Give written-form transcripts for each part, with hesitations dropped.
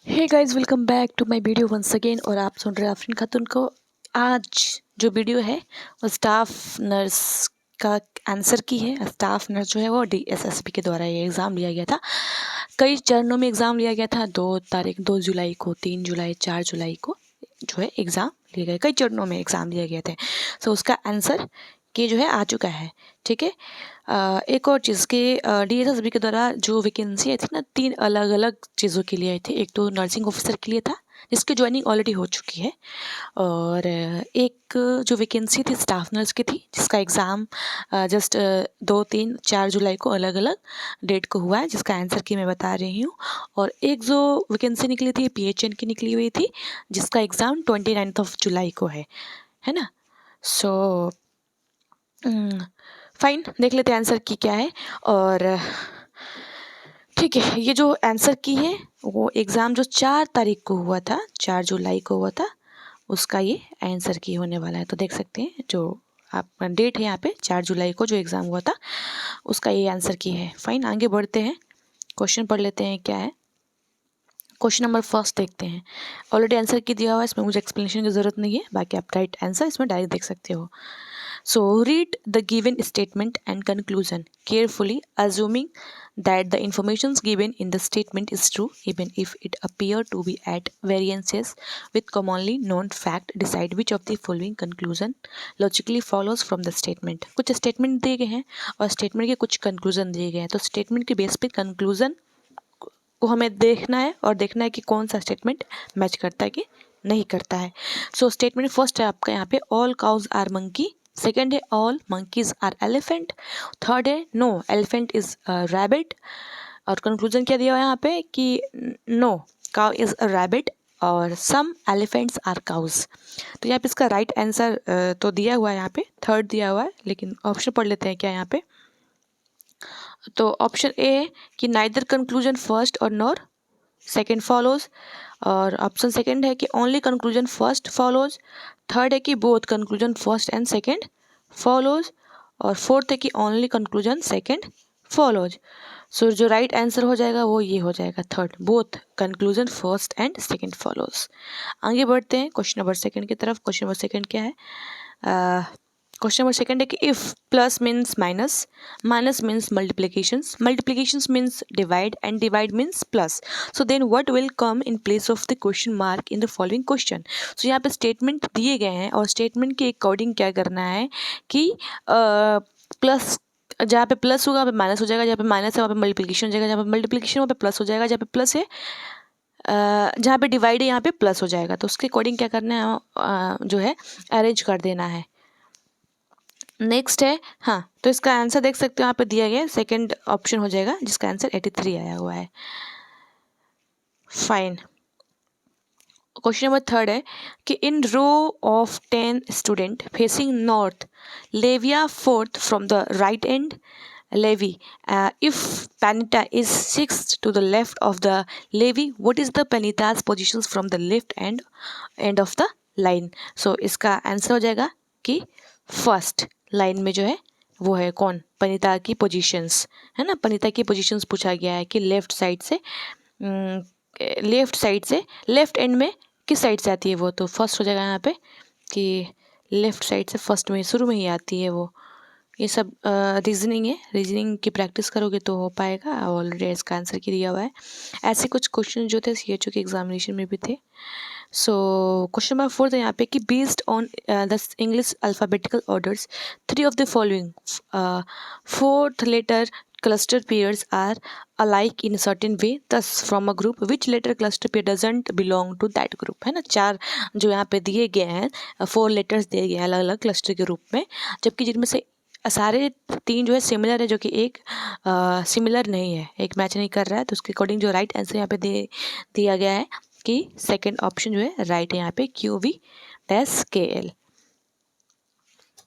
Hey guys, welcome back to my video once again. और आप सुन रहे हैं आफरीन खातून को। आज जो वीडियो है वो स्टाफ नर्स का आंसर की है। स्टाफ नर्स जो है वो डीएसएसबी के द्वारा ये एग्ज़ाम लिया गया था। कई चरणों में एग्ज़ाम लिया गया था। 2 जुलाई को, 3 जुलाई, 4 जुलाई को जो है एग्ज़ाम लिए गए। कई चरणों में एग्ज़ाम लिए गए थे। सो उसका आंसर के जो है आ चुका है। ठीक है। एक और चीज़ के डीएसएसबी के द्वारा जो वैकेंसी आई थी ना, 3 अलग अलग चीज़ों के लिए आई थी। एक तो नर्सिंग ऑफिसर के लिए था जिसकी ज्वाइनिंग ऑलरेडी हो चुकी है, और एक जो वैकेंसी थी स्टाफ नर्स की थी जिसका एग्ज़ाम जस्ट 2, 3, 4 जुलाई को अलग अलग डेट को हुआ है, जिसका आंसर की मैं बता रही हूँ। और एक जो वैकेंसी निकली थी पीएचएन की निकली हुई थी जिसका एग्ज़ाम 29 जुलाई को है ना। सो फाइन, देख लेते हैं आंसर की क्या है। और ठीक है, ये जो आंसर की है वो एग्ज़ाम जो 4 तारीख को हुआ था, 4 जुलाई को हुआ था, उसका ये आंसर की होने वाला है। तो देख सकते हैं जो आपका डेट है यहाँ पे 4 जुलाई को जो एग्ज़ाम हुआ था उसका ये आंसर की है। फाइन, आगे बढ़ते हैं, क्वेश्चन पढ़ लेते हैं क्या है। क्वेश्चन नंबर फर्स्ट देखते हैं। ऑलरेडी आंसर की दिया हुआ है, इसमें मुझे एक्सप्लेनेशन की ज़रूरत नहीं है, बाकी आप राइट आंसर इसमें डायरेक्ट देख सकते हो। So read the given statement and conclusion carefully, assuming that the information given in the statement is true, even if it appear to be at variances with commonly known fact. Decide which of the following conclusion logically follows from the statement. कुछ statement दिए गए हैं और statement के कुछ conclusion दिए गए हैं। तो statement के बेस पे conclusion को हमें देखना है और देखना है कि कौन सा statement मैच करता है कि नहीं करता है। सो स्टेटमेंट फर्स्ट है आपका यहाँ पे, all cows are monkey. Second है all monkeys are elephant. Third है नो एलिफेंट इज रैबिट। और कंक्लूजन क्या दिया हुआ है यहाँ पे कि no cow is a rabbit और सम एलिफेंट्स आर काउज। तो यहाँ पे इसका राइट आंसर तो दिया हुआ है, यहाँ पे थर्ड दिया हुआ है, लेकिन ऑप्शन पढ़ लेते हैं क्या यहाँ पे। तो ऑप्शन ए है कि नाइदर कंक्लूजन फर्स्ट और नॉर सेकेंड फॉलोज। और ऑप्शन सेकेंड है कि only conclusion first follows. Third है कि both conclusion first and second follows. और फोर्थ है कि ओनली कंक्लूजन सेकेंड फॉलोज। सो जो राइट आंसर हो जाएगा वो ये हो जाएगा third, both conclusion first and second follows. आगे बढ़ते हैं क्वेश्चन नंबर सेकेंड की तरफ। क्वेश्चन नंबर सेकेंड क्या है? क्वेश्चन नंबर सेकेंड है कि if plus means minus, minus means multiplications, multiplications means divide and divide means plus, so then what will come in place of the question mark in the following question. So यहाँ पे statement दिए गए हैं और statement के according क्या करना है कि प्लस, जहाँ पे प्लस होगा वहाँ पे माइनस हो जाएगा, जहाँ पे माइनस है वहाँ पे मल्टीप्लीकेशन हो जाएगा, जहाँ पे मल्टीप्लीकेशन वहाँ पे प्लस हो जाएगा, जहाँ पे प्लस है जहाँ पे डिवाइड है यहाँ पे प्लस हो जाएगा। तो उसके अकॉर्डिंग क्या करना है, जो है अरेंज कर देना है। नेक्स्ट है, हाँ, तो इसका आंसर देख सकते हो यहाँ पे दिया गया है, सेकंड ऑप्शन हो जाएगा जिसका आंसर 83 आया हुआ है। फाइन, क्वेश्चन नंबर थर्ड है कि in row of 10 student facing north, Levy is fourth from the right end levy, if Panita is sixth to the left of the levy, what is the Panita's positions from the left end of the line? So इसका answer हो जाएगा कि first line में जो है वो है कौन, पनिता की पोजीशंस, है ना। पनिता की पोजीशंस पूछा गया है कि लेफ्ट साइड से लेफ्ट एंड में किस साइड से आती है वो, तो फर्स्ट हो जाएगा यहाँ पे कि लेफ्ट साइड से फर्स्ट में शुरू में ही आती है वो। ये सब रीजनिंग है, रीजनिंग की प्रैक्टिस करोगे तो हो पाएगा। ऑलरेडी इसका आंसर की दिया हुआ है। ऐसे कुछ क्वेश्चन जो थे सीएचओ के एग्जामिनेशन में भी थे। सो क्वेश्चन नंबर फोर्थ है यहाँ पे कि based on the English alphabetical orders 3 of the following fourth letter cluster pairs are alike in a certain way, thus from a group which letter cluster pair doesn't belong to that group, है ना। 4 जो यहाँ पे दिए गए हैं, 4 letters दिए गए हैं अलग अलग क्लस्टर के रूप में, जबकि जिनमें से सारे 3 जो है सिमिलर है, जो कि एक सिमिलर नहीं है, एक मैच नहीं कर रहा है। तो उसके अकॉर्डिंग जो राइट आंसर यहाँ पे दिया गया है कि सेकेंड ऑप्शन जो है राइट है यहाँ पे, QV-KL।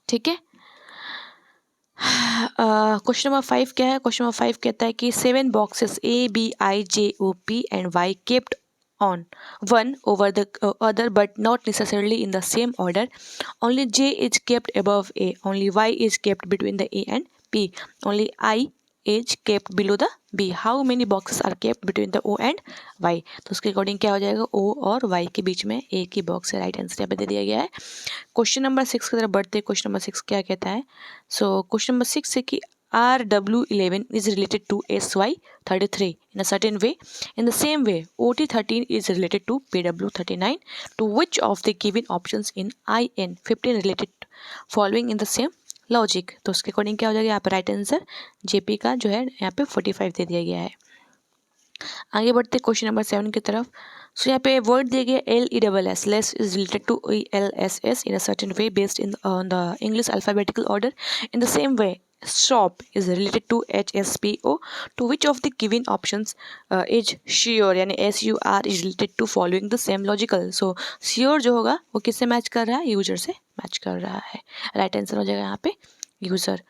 ठीक है। क्वेश्चन नंबर 5 क्या है? क्वेश्चन नंबर 5 कहता है कि 7 boxes ABIJOP and Y kept on one over the other but not necessarily in the same order. Only J is kept above A, only Y is kept between the A and P, only I is kept below the B? How many boxes are kept between the O and Y? तो उसके according क्या हो जाएगा, O और Y के बीच में एक ही box है। राइट आंसर यहाँ पे दे दिया गया है। क्वेश्चन नंबर 6 की तरफ बढ़ते हैं। क्वेश्चन नंबर 6 क्या कहता है? सो क्वेश्चन नंबर 6 है कि RW11 is related to SY33 in a certain way. In the same way, OT13 is related to PW39. To which of the given options in IN15 related following in the same logic? तो उसके according क्या हो जाएगा यहाँ पे? Right answer JP का जो है यहाँ पे 45 दे दिया गया है। आगे बढ़ते क्वेश्चन नंबर 7 की तरफ। सो यहाँ पे वर्ड दिया गया LESS, less is related to ELSS in a certain way based in on the English alphabetical order. In the same way shop is related to HSPO. To which of the given options is sure यानी SUR is related to following the same logical? So sure जो होगा वो किससे match कर रहा है? User से match कर रहा है। राइट आंसर हो जाएगा यहाँ पे यूजर।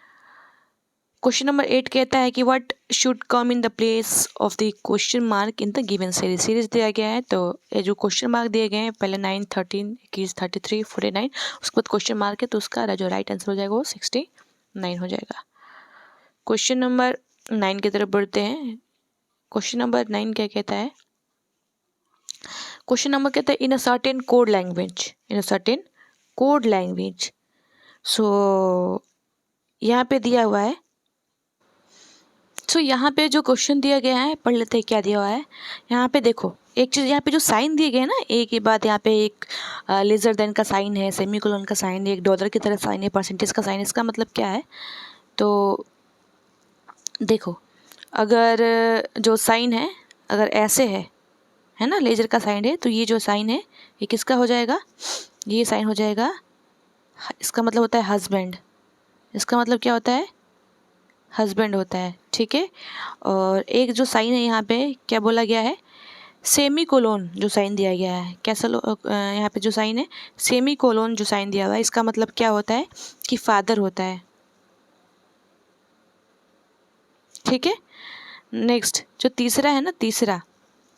क्वेश्चन नंबर 8 कहता है कि what should come in the place of the question mark in the given series. Series दिया गया है तो ये जो क्वेश्चन मार्क दिए गए हैं पहले 9, 13, 21, 33, 49, उसके बाद क्वेश्चन मार्क है तो उसका जो राइट आंसर हो जाएगा वो 69 हो जाएगा। क्वेश्चन नंबर 9 की तरफ बढ़ते हैं। क्वेश्चन नंबर 9 क्या कहता है? क्वेश्चन नंबर कहता है in a certain code language, in a certain code language. So यहाँ पे दिया हुआ है। सो यहाँ पे जो क्वेश्चन दिया गया है पढ़ लेते हैं क्या दिया हुआ है। यहाँ पे देखो एक चीज़, यहाँ पे जो साइन दिए गए हैं ना, एक के बाद यहाँ पे एक लेजर देन का साइन है, सेमीकोलन का साइन है, एक डॉलर की तरह साइन है, परसेंटेज का साइन है। इसका मतलब क्या है? तो देखो अगर जो साइन है अगर ऐसे है ना, लेजर का साइन है, तो ये जो साइन है ये किसका हो जाएगा? ये साइन हो जाएगा, इसका मतलब होता है हस्बैंड। इसका मतलब क्या होता है? हस्बैंड होता है। ठीक है। और एक जो साइन है यहाँ पे क्या बोला गया है? सेमी कोलोन जो साइन दिया गया है, कैसा यहाँ पे जो साइन है सेमी कोलोन जो साइन दिया हुआ है, इसका मतलब क्या होता है? कि फादर होता है। ठीक है। नेक्स्ट जो तीसरा है ना, तीसरा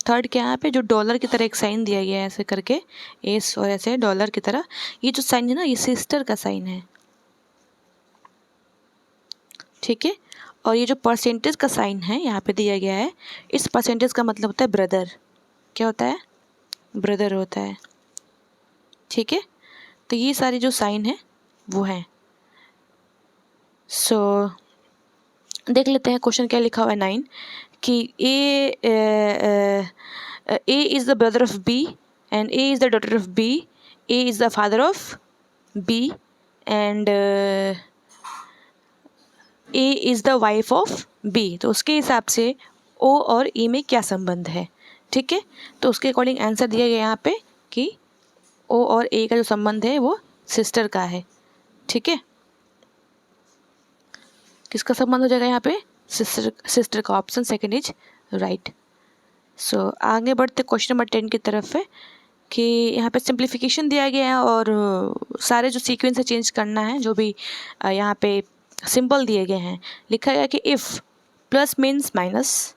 थर्ड के यहाँ पे जो डॉलर की तरह एक साइन दिया गया है ऐसे करके, एस और ऐसे डॉलर की तरह, ये जो साइन है ना ये सिस्टर का साइन है। ठीक है। और ये जो परसेंटेज का साइन है यहाँ पे दिया गया है, इस परसेंटेज का मतलब होता है ब्रदर। क्या होता है? ब्रदर होता है। ठीक है। तो ये सारे जो साइन है वो हैं। सो देख लेते हैं क्वेश्चन क्या लिखा हुआ है 9 कि A is the brother of B and A is the daughter of B, A is the father of B and A is the wife of B. तो उसके हिसाब से ओ और ई में क्या संबंध है? ठीक है। तो उसके अकॉर्डिंग आंसर दिया गया यहाँ पे कि ओ और ए का जो संबंध है वो सिस्टर का है। ठीक है। किसका संबंध हो जाएगा यहाँ पे? सिस्टर का। Option second is right. So आगे बढ़ते क्वेश्चन नंबर 10 की तरफ है कि यहाँ पे सिंप्लीफिकेशन दिया गया है और सारे जो सीक्वेंस है चेंज करना है। जो भी यहाँ पे सिंबल दिए गए हैं, लिखा गया कि if plus means minus,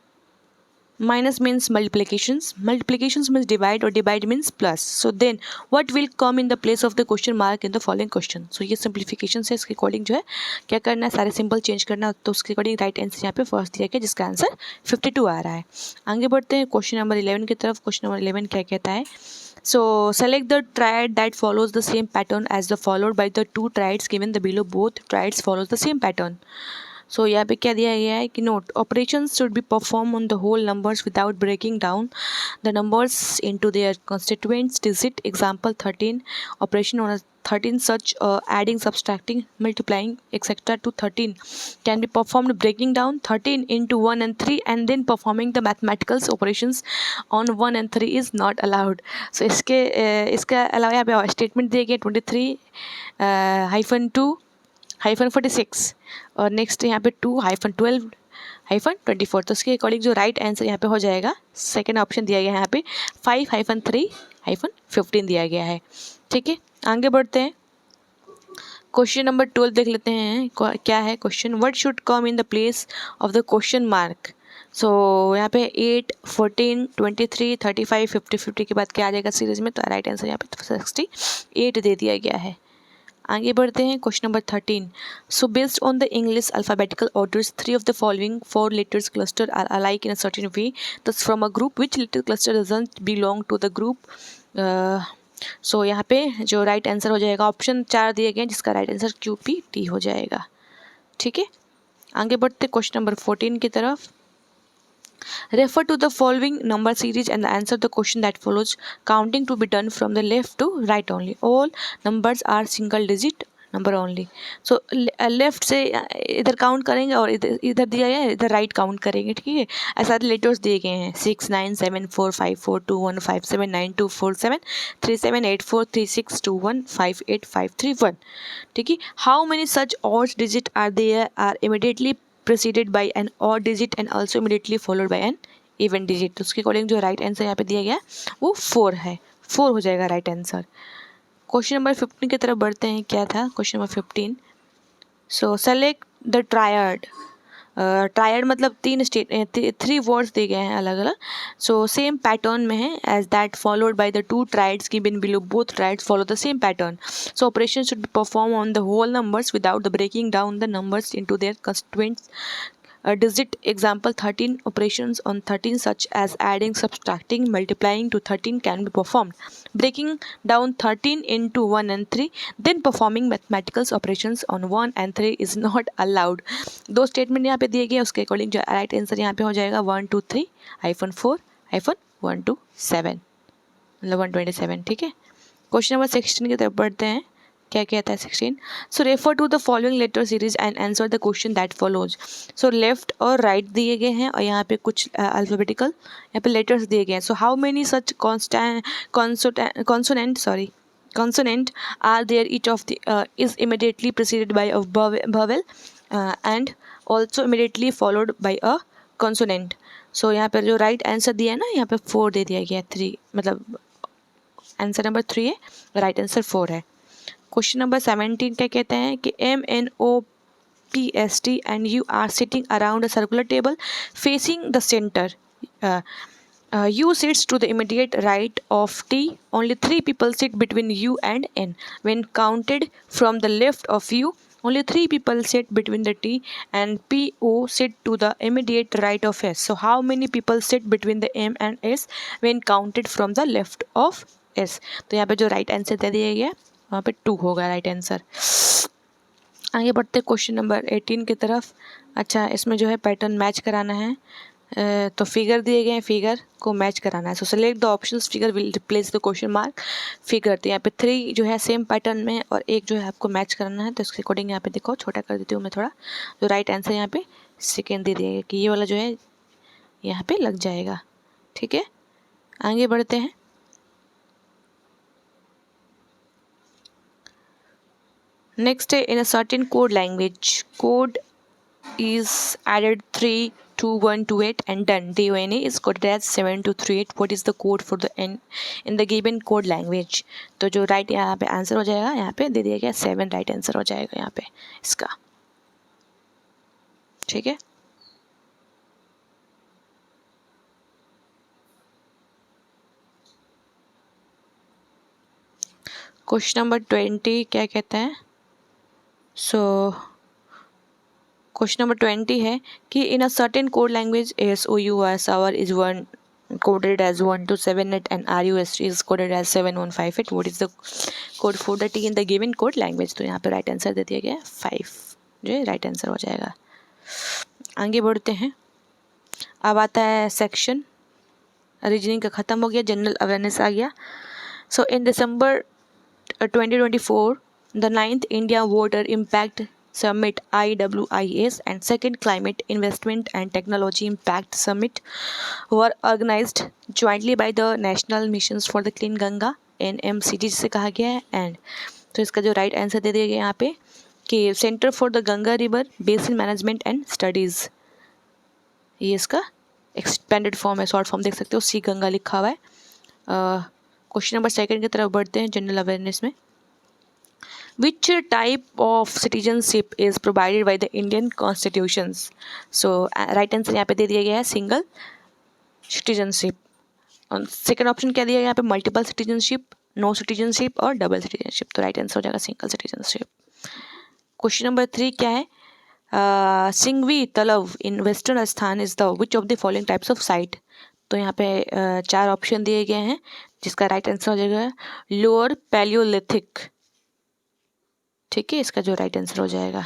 minus means multiplications, multiplications means divide, or divide means plus. So then what will come in the place of the question mark in the following question? So ये simplification से इसके according जो है क्या करना है? सारे symbol change करना है। तो उसके अकॉर्डिंग राइट आंसर यहाँ पे फर्स्ट दिया गया जिसका आंसर 52 आ रहा है। आगे बढ़ते हैं क्वेश्चन नंबर 11 की तरफ। क्वेश्चन नंबर 11 क्या कहता है? So select the triad that follows the same pattern as the followed by the two triads given the below. Both triads follows the same pattern. सो यहाँ पे क्या दिया गया है कि note operations should be perform on the whole numbers without breaking down the numbers into their constituents digit. Example 13 operation on a 13 such adding, subtracting, multiplying etc. to 13 can be performed breaking down 13 into 1 and 3 and then performing the mathematical operations on 1 and 3 is not allowed. So इसके अलावा यहाँ पे statement दिए गए 23-2-46 और next यहाँ पे 2-12-24। तो उसके अकॉर्डिंग जो राइट आंसर यहाँ पे हो जाएगा सेकंड ऑप्शन दिया गया है यहाँ पे 5-3-15 दिया गया है। ठीक है। आगे बढ़ते हैं क्वेश्चन नंबर 12 देख लेते हैं क्या है question. What should come in the place of the question mark? So यहाँ पे 8, 14, 23, 35, 50 के बाद क्या आ जाएगा सीरीज में? तो राइट आंसर यहाँ पे 68 दे दिया गया है। आगे बढ़ते हैं question number 13. So based on the English alphabetical orders 3 of the following 4 letters cluster are alike in a certain way. Thus from a group which letter cluster doesn't belong to the group. सो यहाँ पे जो right answer हो जाएगा option 4 दिए गए जिसका right answer QPT हो जाएगा. ठीक है, आगे बढ़ते क्वेश्चन नंबर 14 की तरफ. Refer to the following number series and answer the question that follows. Counting to be done from the left to right only. All numbers are single digit number only. So left से इधर count करेंगे और इधर इधर दिया गया है इधर राइट काउंट करेंगे. ठीक है, ऐसा लेटर्स दिए गए हैं 6 9 7 4 5 4 2 1 5 7 9 2 4 7 3 7 8 4 3 6 2 1 5 8 5 3 1. ठीक है, how many such odd digit are there are immediately preceded by an odd digit and also immediately followed by an even digit. तो उसके अकॉर्डिंग जो राइट आंसर यहाँ पे दिया गया वो 4 है. 4 हो जाएगा राइट आंसर. क्वेश्चन नंबर 15 की तरफ बढ़ते हैं. क्या था question number 15? So select the triad. Triad मतलब 3 वर्ड्स दिए गए हैं अलग अलग. सो सेम पैटर्न में है as that followed by the 2 triads given below. Both triads follow the same pattern. So operation should be perform on the whole numbers without the breaking down the numbers into their constituents. Digit example 13 operations on 13 such as adding, subtracting, multiplying to 13 can be performed. Breaking down 13 into 1 and 3, then performing mathematical operations on 1 and 3 is not allowed. दो statement यहाँ पे दिए गए उसके according जो right answer यहाँ पे हो जाएगा 1 2 3 -4 -1 2 7 मतलब 127. ठीक है, क्वेश्चन नंबर 16 की तरफ बढ़ते हैं. क्या कहता है 16? So refer to the following letter series and answer the question that follows. So left और राइट दिए गए हैं और यहाँ पे कुछ अल्फाबेटिकल यहाँ पे लेटर्स दिए गए हैं. So how many such consonant are there? Each of the is immediately preceded by a vowel and also immediately followed by a consonant. सो यहाँ पर जो राइट आंसर दिया है ना यहाँ पे 4 दे दिया गया. 3 मतलब आंसर नंबर 3 है, राइट आंसर 4 है. क्वेश्चन नंबर 17 क्या कहते हैं कि MNOPST and you are sitting around a circular table facing the center. U sits to the immediate right of T. Only 3 people sit between U and N. When counted from the left of U, only 3 people sit between the T and PO sit to the immediate right of S. So how many people sit between the M and S when counted from the left of S? तो यहाँ पे जो right answer दे दिया गया वहाँ पे 2 होगा right answer. आगे बढ़ते क्वेश्चन नंबर 18 की तरफ. अच्छा, इसमें जो है पैटर्न मैच कराना है. तो फिगर दिए गए हैं, फिगर को मैच कराना है. सो select the options. Figure will replace the question mark. Figure तो यहाँ पे 3 जो है सेम पैटर्न में और एक जो है आपको मैच कराना है. तो इसके अकॉर्डिंग यहाँ पे देखो छोटा कर देती हूँ मैं थोड़ा. जो राइट आंसर यहाँ पे सेकेंड दे दिया गया कि ये वाला जो है यहाँ पे लग जाएगा. ठीक है, आगे बढ़ते हैं. Next, in a certain code language, code is added 32128 and done. DONA is coded as 7238. What is the code for the N in the given code language? तो जो राइट यहाँ पे आंसर हो जाएगा यहाँ पे दे दिया गया 7 राइट आंसर हो जाएगा यहाँ पे इसका. ठीक है, क्वेश्चन नंबर 20 क्या कहता है? सो क्वेश्चन नंबर 20 है कि in a certain code language SOUR sour is one coded as 1278 and RUST is coded as 7158. What is the code for the T in the given code language? तो यहाँ पे right answer दे दिया गया 5 जो right answer हो जाएगा. आगे बढ़ते हैं. अब आता है सेक्शन रीजनिंग का ख़त्म हो गया, जनरल अवेयरनेस आ गया. सो इन दिसंबर 2024 the 9th India Water Impact Summit IWIS and second Climate Investment and Technology Impact Summit were organized jointly by the National Missions for the Clean Ganga NMCG जिसे कहा गया है. And तो इसका जो राइट आंसर दे दिया गया यहाँ पे कि centre for the Ganga river basin management and studies, ये इसका एक्सपेंडेड फॉर्म है, शॉर्ट फॉर्म देख सकते हो, सी गंगा लिखा हुआ है. क्वेश्चन नंबर 2 की तरफ बढ़ते हैं जनरल अवेयरनेस में. Which type of citizenship is provided by the Indian constitutions? So right answer यहाँ पे दे दिया गया है सिंगल सिटीजनशिप. सेकेंड ऑप्शन क्या दिया गया यहाँ पे? Multiple citizenship. नो सिटीजनशिप और डबल सिटीजनशिप। तो राइट आंसर हो जाएगा सिंगल सिटीजनशिप। क्वेश्चन नंबर 3 क्या है? Singhvi Talav in western Rajasthan is the which of the following types of site. तो यहाँ पे 4 ऑप्शन दिए गए हैं, जिसका राइट आंसर हो जाएगा लोअर पैलियोलिथिक। ठीक है, इसका जो राइट आंसर हो जाएगा।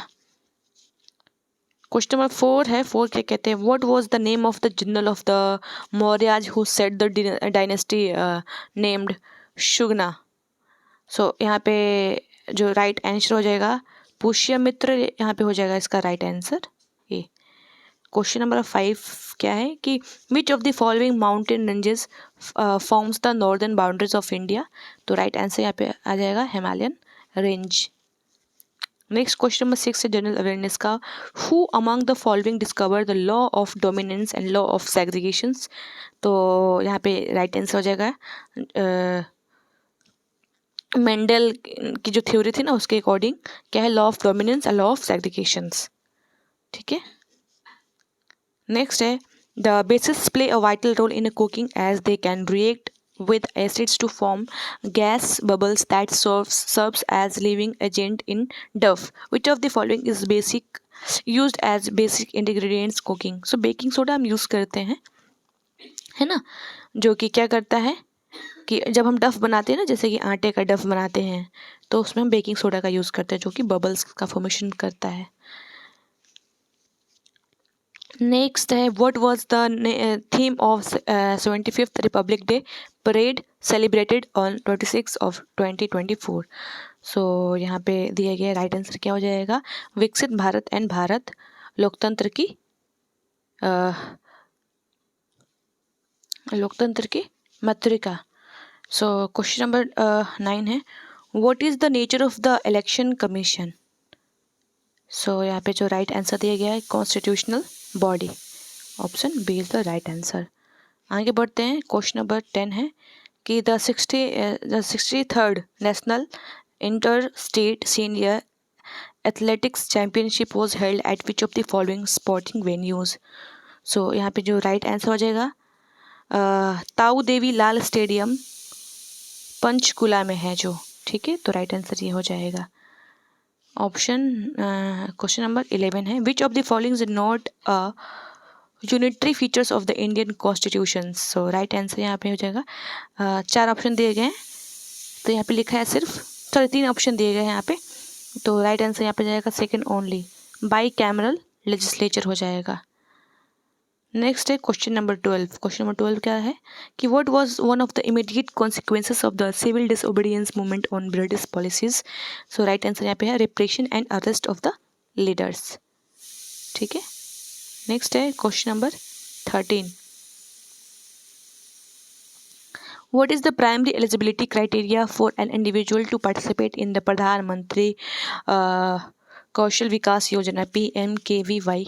क्वेश्चन नंबर 4 है, 4 क्या कहते हैं? What was the name of the general of the Mauryas who set the dynasty named शुगना। सो यहाँ पे जो राइट आंसर हो जाएगा पुष्यमित्र, यहाँ पे हो जाएगा इसका राइट आंसर ये। क्वेश्चन नंबर 5 क्या है कि which of the following mountain ranges forms the northern boundaries of India. तो राइट आंसर यहाँ पे आ जाएगा Himalayan range. Next question number 6 है जनरल अवेयरनेस का। Who among the following discover the law of dominance and law of segregations. तो यहाँ पे राइट आंसर हो जाएगा मेंडल की जो थ्योरी थी ना, उसके अकॉर्डिंग क्या है? Law of dominance and law of segregations. ठीक है, नेक्स्ट है the bases play a vital role in cooking as they can react with acids to form gas bubbles that serves as living agent in dough. Which of the following is used as basic ingredients cooking? So baking soda हम use करते हैं, है ना, जो कि क्या करता है कि जब हम डफ बनाते हैं ना, जैसे कि आटे का डफ बनाते हैं, तो उसमें हम बेकिंग सोडा का यूज़ करते हैं, जो कि बबल्स का फॉर्मेशन करता है। नेक्स्ट है what was the theme of 75th Republic day parade celebrated on 26 of 2024। सो यहाँ पे दिया गया राइट आंसर क्या हो जाएगा? विकसित भारत एंड भारत लोकतंत्र की मातृका। सो क्वेश्चन नंबर 9 है what is the nature of the election commission. So यहाँ पे जो राइट आंसर दिया गया है constitutional body, option B is the right answer. आगे बढ़ते हैं, क्वेश्चन नंबर 10 है कि the 63rd national inter state senior athletics championship was held at which of the following sporting venues. So यहाँ पे जो राइट आंसर हो जाएगा ताऊ देवी लाल स्टेडियम पंचकुला में है जो। ठीक है, तो राइट आंसर ये हो जाएगा ऑप्शन। क्वेश्चन नंबर 11 है which of the following is not a unitary features of the Indian constitution. So right answer यहाँ पे हो जाएगा 4 ऑप्शन दिए गए हैं, तो यहाँ पे लिखा है सिर्फ 3 ऑप्शन दिए गए हैं यहाँ पे, तो राइट आंसर यहाँ पे जाएगा second only, by cameral legislature हो जाएगा। नेक्स्ट है क्वेश्चन नंबर 12। क्वेश्चन नंबर 12 क्या है कि what was one of the immediate consequences of the civil disobedience movement on British policies. So right answer यहाँ पे है repression and arrest of the leaders. ठीक है, नेक्स्ट है question number 13। What is the primary eligibility criteria for an individual to participate in the Pradhan Mantri Kaushal Vikas Yojana PMKVY?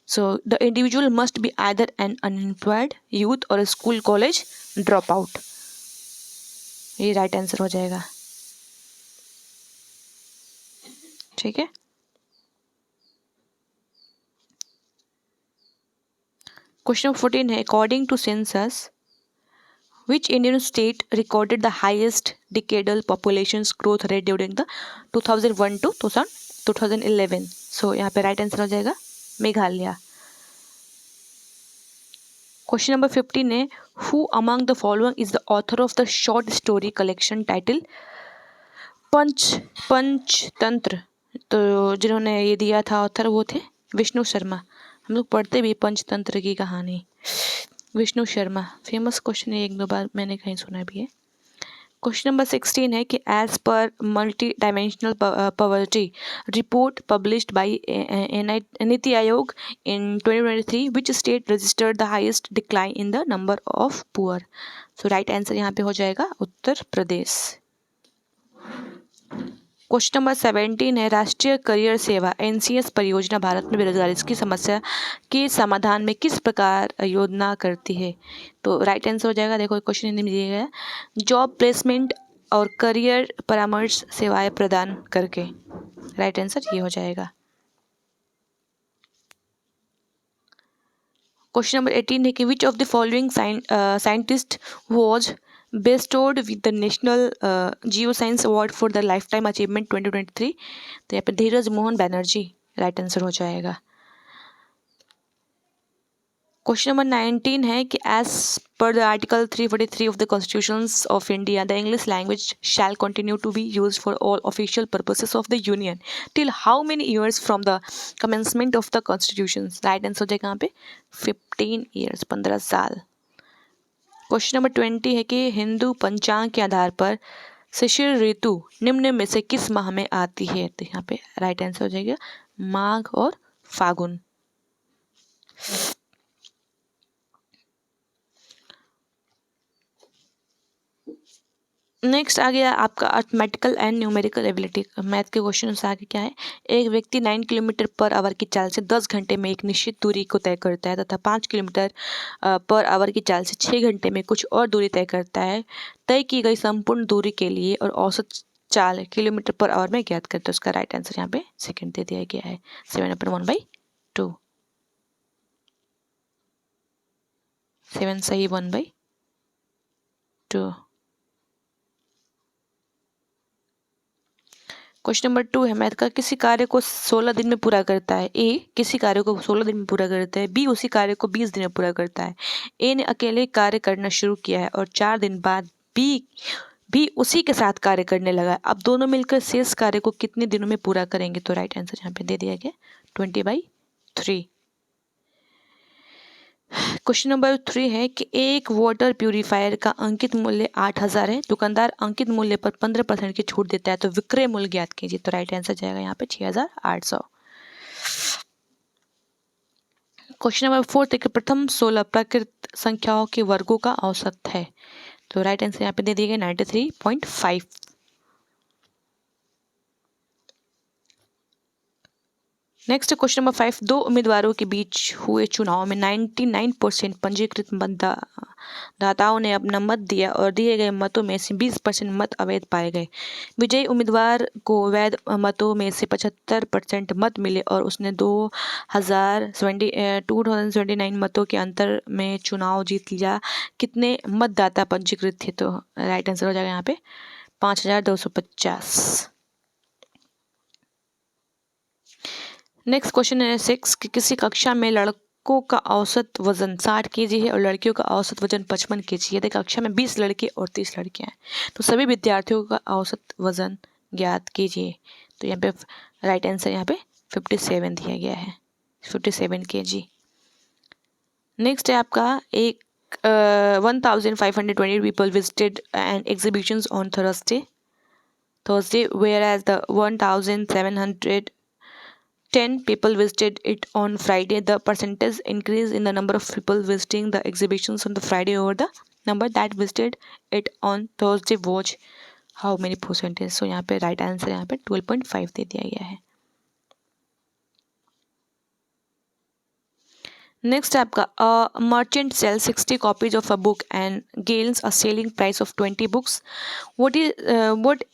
So the individual must be either an unemployed youth or a school college dropout. ये right answer हो जाएगा। ठीक है, question 14 है according to census which Indian state recorded the highest decadal population's growth rate during the 2001 to 2011? So यहाँ पे right answer हो जाएगा मेघालय। क्वेश्चन नंबर 15 है who among the following is the author of the short story collection title Panchatantra. तो जिन्होंने ये दिया था ऑथर वो थे विष्णु शर्मा। हम लोग पढ़ते भी पंचतंत्र की कहानी, विष्णु शर्मा फेमस क्वेश्चन है, 1-2 बार मैंने कहीं सुना भी है। क्वेश्चन नंबर 16 है कि एज पर multidimensional poverty report published by NITI Aayog in 2023 which state registered the highest decline in the number of poor. So right answer यहाँ पे हो जाएगा उत्तर प्रदेश। क्वेश्चन नंबर 17 है राष्ट्रीय करियर सेवा NCS परियोजना भारत में बेरोजगारी की समस्या के समाधान में किस प्रकार योजना करती है। तो राइट आंसर हो जाएगा, देखो क्वेश्चन हिंदी में दिया गया है, जॉब प्लेसमेंट और करियर परामर्श सेवाएं प्रदान करके। राइट आंसर ये हो जाएगा। क्वेश्चन नंबर 18 है कि which of the following scientist was bestowed with the National Geoscience Award for the Lifetime Achievement 2023. तो यहाँ पे धीरज मोहन बैनर्जी राइट आंसर हो जाएगा। क्वेश्चन नंबर 19 है कि एज पर the article 343 of the constitution of India the English language shall continue to be used for all official purposes of the union till how many years from the commencement of the constitution. Right answer हो जाएगा यहाँ पे 15 years, 15 साल। Question number 20 है कि हिंदू पंचांग के आधार पर शिशिर ऋतु निम्न में से किस माह में आती है। तो यहाँ पे राइट आंसर हो जाएगा माघ और फागुन। नेक्स्ट आ गया आपका arithmetical and numerical ability. Math के क्वेश्चन से आगे क्या है, एक व्यक्ति 9 किलोमीटर पर आवर की चाल से 10 घंटे में एक निश्चित दूरी को तय करता है तथा 5 किलोमीटर पर आवर की चाल से 6 घंटे में कुछ और दूरी तय करता है। तय की गई संपूर्ण दूरी के लिए और औसत चाल किलोमीटर पर आवर में ज्ञात करते हैं। उसका राइट आंसर यहाँ पे सेकंड दे दिया गया है 7/1/2। 7 सही 1/2। क्वेश्चन नंबर 2 है मैथ का, किसी कार्य को 16 दिन में पूरा करता है। ए किसी कार्य को 16 दिन में पूरा करता है, बी उसी कार्य को 20 दिन में पूरा करता है। ए ने अकेले कार्य करना शुरू किया है और 4 दिन बाद बी भी उसी के साथ कार्य करने लगा है। अब दोनों मिलकर शेष कार्य को कितने दिनों में पूरा करेंगे। तो राइट आंसर यहाँ पे दे दिया गया 20/3। क्वेश्चन नंबर 3 है कि एक वाटर प्यूरिफायर का अंकित मूल्य 8,000 है, दुकानदार अंकित मूल्य पर 15% की छूट देता है, तो विक्रय मूल्य ज्ञात कीजिए। तो राइट आंसर जाएगा यहाँ पे 6,800। क्वेश्चन नंबर 4 है कि प्रथम 16 प्राकृत संख्याओं के वर्गों का औसत है। तो राइट आंसर यहाँ पे दे दिया गया 93.5। नेक्स्ट क्वेश्चन नंबर 5, दो उम्मीदवारों के बीच हुए चुनाव में 99% पंजीकृत मतदाताओं ने अपना मत दिया और दिए गए मतों में से 20% मत अवैध पाए गए। विजयी उम्मीदवार को वैध मतों में से 75% मत मिले और उसने 2079 मतों के अंतर में चुनाव जीत लिया। कितने मतदाता पंजीकृत थे। तो राइट आंसर हो जाएगा यहाँ पे 5,250। नेक्स्ट क्वेश्चन है 6 कि किसी कक्षा में लड़कों का औसत वजन 60 kg है और लड़कियों का औसत वजन 55 kg है। यदि कक्षा में 20 लड़के और 30 लड़कियां हैं तो सभी विद्यार्थियों का औसत वजन ज्ञात कीजिए। तो यहाँ पे राइट आंसर यहाँ पे 57 दिया गया है, 57 kg। नेक्स्ट है आपका एक 1520 people visited an exhibitions on Thursday whereas the 1710 people visited it on Friday. The percentage increase in the number of people visiting the exhibitions on the Friday over the number that visited it on Thursday was how many percentage। so यहाँ पे right answer यहाँ पे 12.5 दे दिया गया है। Next आपका merchant cell 60 copies of a book and gains a selling price of 20 books. what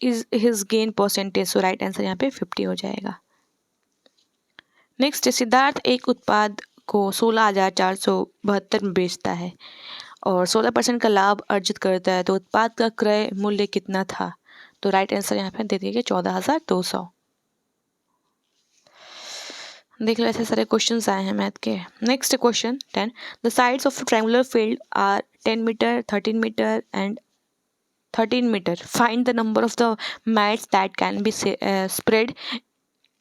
is his gain percentage। so right answer यहाँ पे 50 हो जाएगा। नेक्स्ट सिद्धार्थ एक उत्पाद को 16,472 में बेचता है और 16% का लाभ अर्जित करता है, तो उत्पाद का क्रय मूल्य कितना था। तो राइट आंसर यहाँ पे दे दिया गया 14,200। देख लो ऐसे सारे क्वेश्चंस आए हैं मैथ के। Next question 10, the sides of triangular field are 10 metre 13 metre and 13 metre. Find the number of the mats that can be spread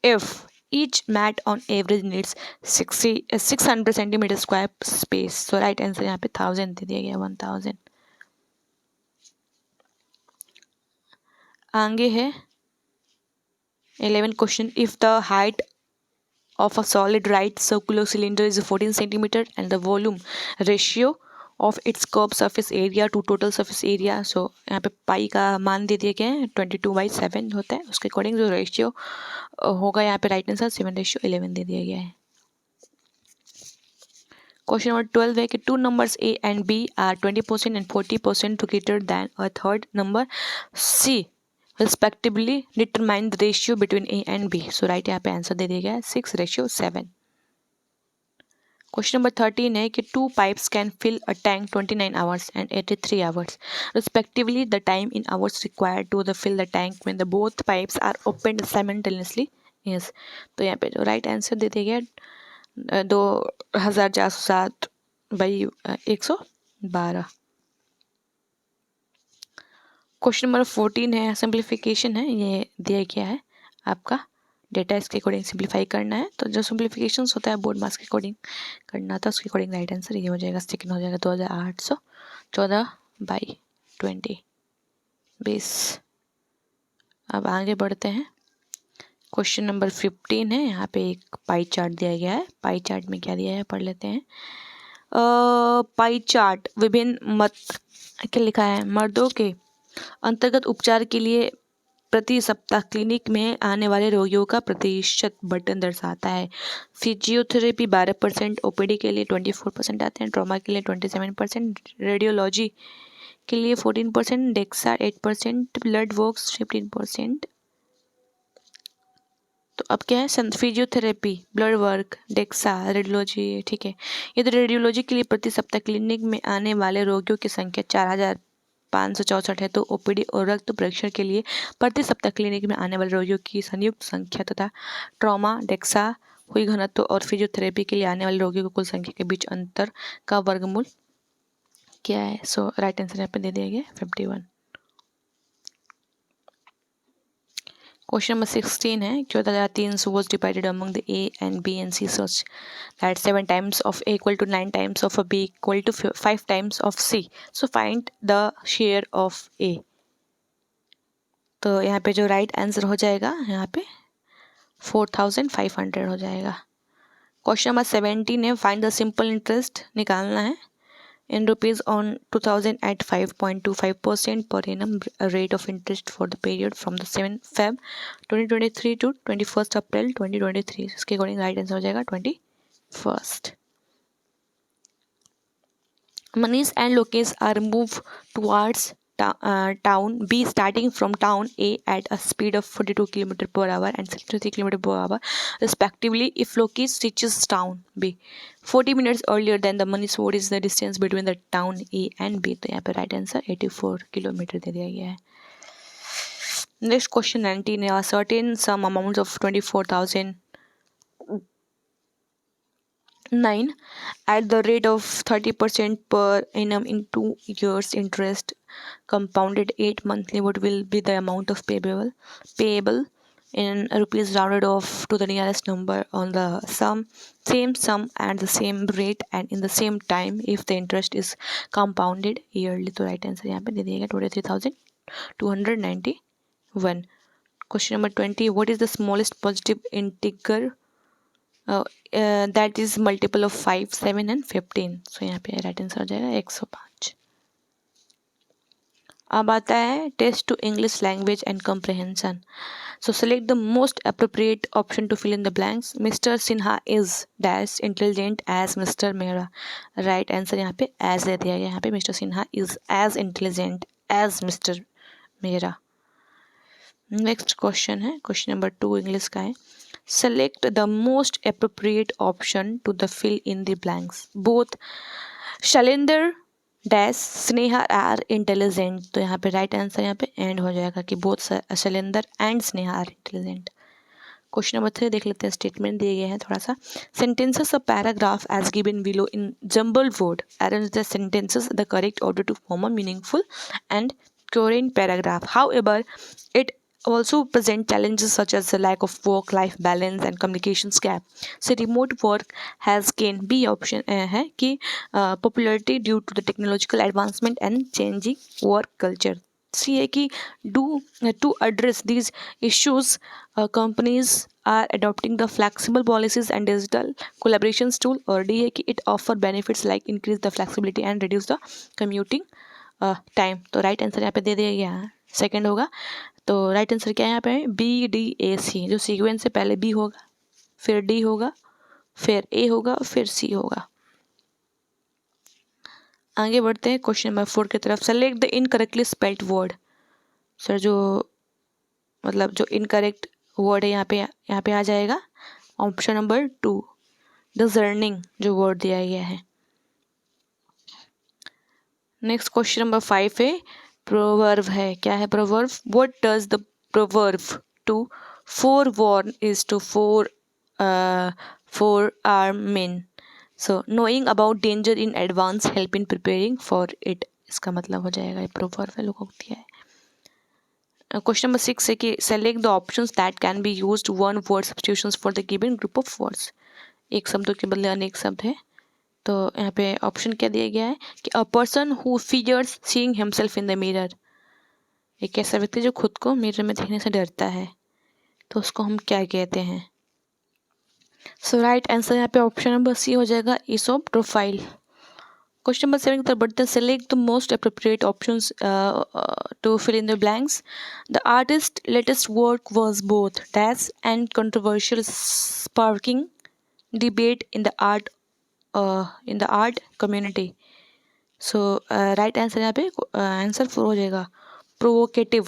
if each mat on average needs 600 centimeter square space। so right answer यहाँ पे 1000 दे दिया गया 1000। आगे है 11 question, if the height of a solid right circular cylinder is 14 centimeter and the volume ratio of its curved surface area to total surface area। so यहाँ पे पाई का मान दे दिया गया है 22/7 होता है, उसके अकॉर्डिंग जो रेशियो होगा यहाँ पे राइट आंसर 7:11 दे दिया गया है। क्वेश्चन नंबर 12 है कि two numbers a and b are 20% and 40% greater than a third number c respectively determine the ratio between a and b। so right यहाँ पे आंसर दे दिया गया है 6:7। क्वेश्चन नंबर 13 है कि 2 pipes can fill a tank 29 hours and 83 hours respectively. The time in hours required to fill the tank when the both pipes are opened simultaneously is. तो यहाँ पे जो राइट आंसर दे दिया गया 2407 बाई 112. क्वेश्चन नंबर 14 है, simplification है. ये दिया गया है आपका डेटा, इसके अकॉर्डिंग सिंप्लीफाई करना है. तो जो सिंप्लीफिकेशन होता है बोर्ड मार्क्स के अकॉर्डिंग करना था, उसके अकॉर्डिंग राइट आंसर ये हो जाएगा. सेकेंड हो जाएगा 2814 बाई 20. अब आगे बढ़ते हैं. क्वेश्चन नंबर 15 है. यहाँ पे एक पाई चार्ट दिया गया है. पाई चार्ट में क्या दिया है पढ़ लेते हैं. पाई चार्ट विभिन्न मत क्या लिखा है, मर्दों के अंतर्गत उपचार के लिए प्रति सप्ताह क्लिनिक में आने वाले रोगियों का प्रतिशत बटन दर्शाता है. फिजियोथेरेपी 12%, ओपीडी के लिए 24% आते हैं, ट्रॉमा के लिए 27%, रेडियोलॉजी के लिए 14%, डेक्सा 8%, ब्लड वर्क्स 15%. तो अब क्या है, physiotherapy, blood work, DEXA, radiology. ठीक है. ये तो रेडियोलॉजी के लिए प्रति सप्ताह क्लिनिक में आने वाले रोगियों की संख्या 4564 है. तो ओपीडी और रक्त परीक्षण के लिए प्रति सप्ताह क्लिनिक में आने वाले रोगियों की संयुक्त संख्या तथा ट्रॉमा, डेक्सा, हुई घनत्व और फिजियोथेरेपी के लिए आने वाले रोगियों की कुल संख्या के बीच अंतर का वर्गमूल क्या है. सो राइट आंसर यहाँ पे दे दिया गया 51. क्वेश्चन नंबर 16 है. 14,300 was divided among the A and B and C such that 7 times of A equal to 9 times of a B equal to 5 times of C. So find the share of A. तो यहाँ पे जो right answer हो जाएगा यहाँ पे 4500 हो जाएगा. क्वेश्चन नंबर 17 है. फाइंड द सिंपल इंटरेस्ट निकालना है in rupees on 2000 at 5.25% per annum rate of interest for the period from the 7th Feb 2023 to 21st April 2023. इसके अकॉर्डिंग राइट आंसर हो जाएगा 21st. Manish and Lokesh are moved towards town B starting from town A at a speed of 42 km per hour and 63 km per hour respectively. If Lokesh reaches town B 40 minutes earlier than the Manish, what is the distance between the town A and B. तो यहाँ पे right answer 84 kilometre दे दिया गया है. Next question 19 है. Certain sum amount of 24,009 at the rate of 30% per annum in 2 years interest compounded 8 monthly. What will be the amount of payable in rupees rounded off to the nearest number on the same sum at the same rate and in the same time if the interest is compounded yearly. तो right answer यहाँ पे दे दिएगा 23,291. Question number 20. What is the smallest positive integer that is multiple of 5, 7 and 15. सो यहाँ पे right answer हो जाएगा 105. अब आता है test two English language and comprehension. So select the most appropriate option to fill in the blanks. Mister Sinha is dash intelligent as mister Mehra. Right answer यहाँ पे as दे दिया गया. यहाँ पे mister Sinha is as intelligent as mister Mehra. Next question है question number 2 English का है. Select the most appropriate option to the fill in the blanks. Both Shalinder dash Sneha are intelligent. तो यहाँ पे राइट आंसर यहाँ पे एंड हो जाएगा कि both Shailendra and Sneha are intelligent. Question number 3 देख लेते हैं. स्टेटमेंट दिए गए हैं थोड़ा सा. Sentences of paragraph as given below in jumbled word. Arrange the sentences the correct order to form a meaningful and coherent paragraph. However, it also present challenges such as the lack of work-life balance and communications gap. So remote work has gained B option है कि popularity due to the technological advancement and changing work culture. C है कि to address these issues companies are adopting the flexible policies and digital collaborations tool. और D है कि it offer benefits like increase the flexibility and reduce the commuting time. तो right answer यहाँ पे दे दिया गया है सेकेंड होगा. तो राइट आंसर क्या है यहाँ पे BDAC. जो सीक्वेंस से पहले B होगा, फिर D होगा, फिर A होगा, फिर C होगा. आगे बढ़ते हैं क्वेश्चन नंबर 4 की तरफ. Select the incorrectly spelled word. Sir जो मतलब जो इनकरेक्ट वर्ड है यहाँ पे आ जाएगा ऑप्शन नंबर 2 डिजर्निंग जो वर्ड दिया गया है। नेक्स्ट क्वेश्चन नंबर 5 है प्रोवर्ब है। क्या है proverb? What does the proverb to forewarn is to forearm men, so knowing about danger in advance help in preparing for it। इसका मतलब हो जाएगा ये प्रोवर्ब है, लोकोक्ति है। क्वेश्चन नंबर 6 है कि select the options that can be used one word substitutions for the given group of words. एक शब्दों के बदले अनेक शब्द है, तो यहाँ पे ऑप्शन क्या दिया गया है कि a person who fears seeing himself in the mirror, एक ऐसा व्यक्ति जो खुद को मिरर में देखने से डरता है, तो उसको हम क्या कहते हैं? सो राइट आंसर यहाँ पे ऑप्शन नंबर सी हो जाएगा, ईसोप प्रोफाइल। क्वेश्चन नंबर 7 की तरफ बढ़ते हैं। Select the most appropriate options to fill in the blanks. The artist latest work was both dash and controversial, sparking debate in the art community. So right answer यहाँ पे answer 4 हो जाएगा, provocative.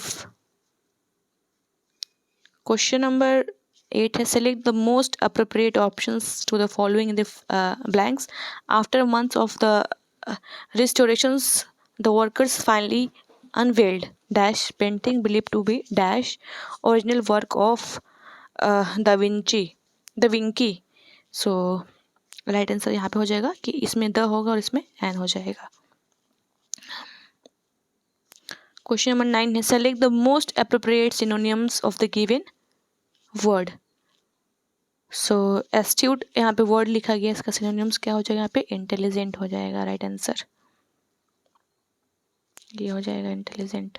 Question number 8 है select the most appropriate options to the following in the blanks. After months of the restorations, the workers finally unveiled dash painting believed to be dash original work of Da Vinci। So right answer यहाँ पे हो जाएगा कि इसमें the होगा और इसमें N हो जाएगा। क्वेश्चन नंबर 9 है select the most appropriate synonyms of the given word. So astute यहाँ पे वर्ड लिखा गया, इसका सिनोनिम्स क्या हो जाएगा? यहाँ पे इंटेलिजेंट हो जाएगा राइट आंसर, ये हो जाएगा इंटेलिजेंट।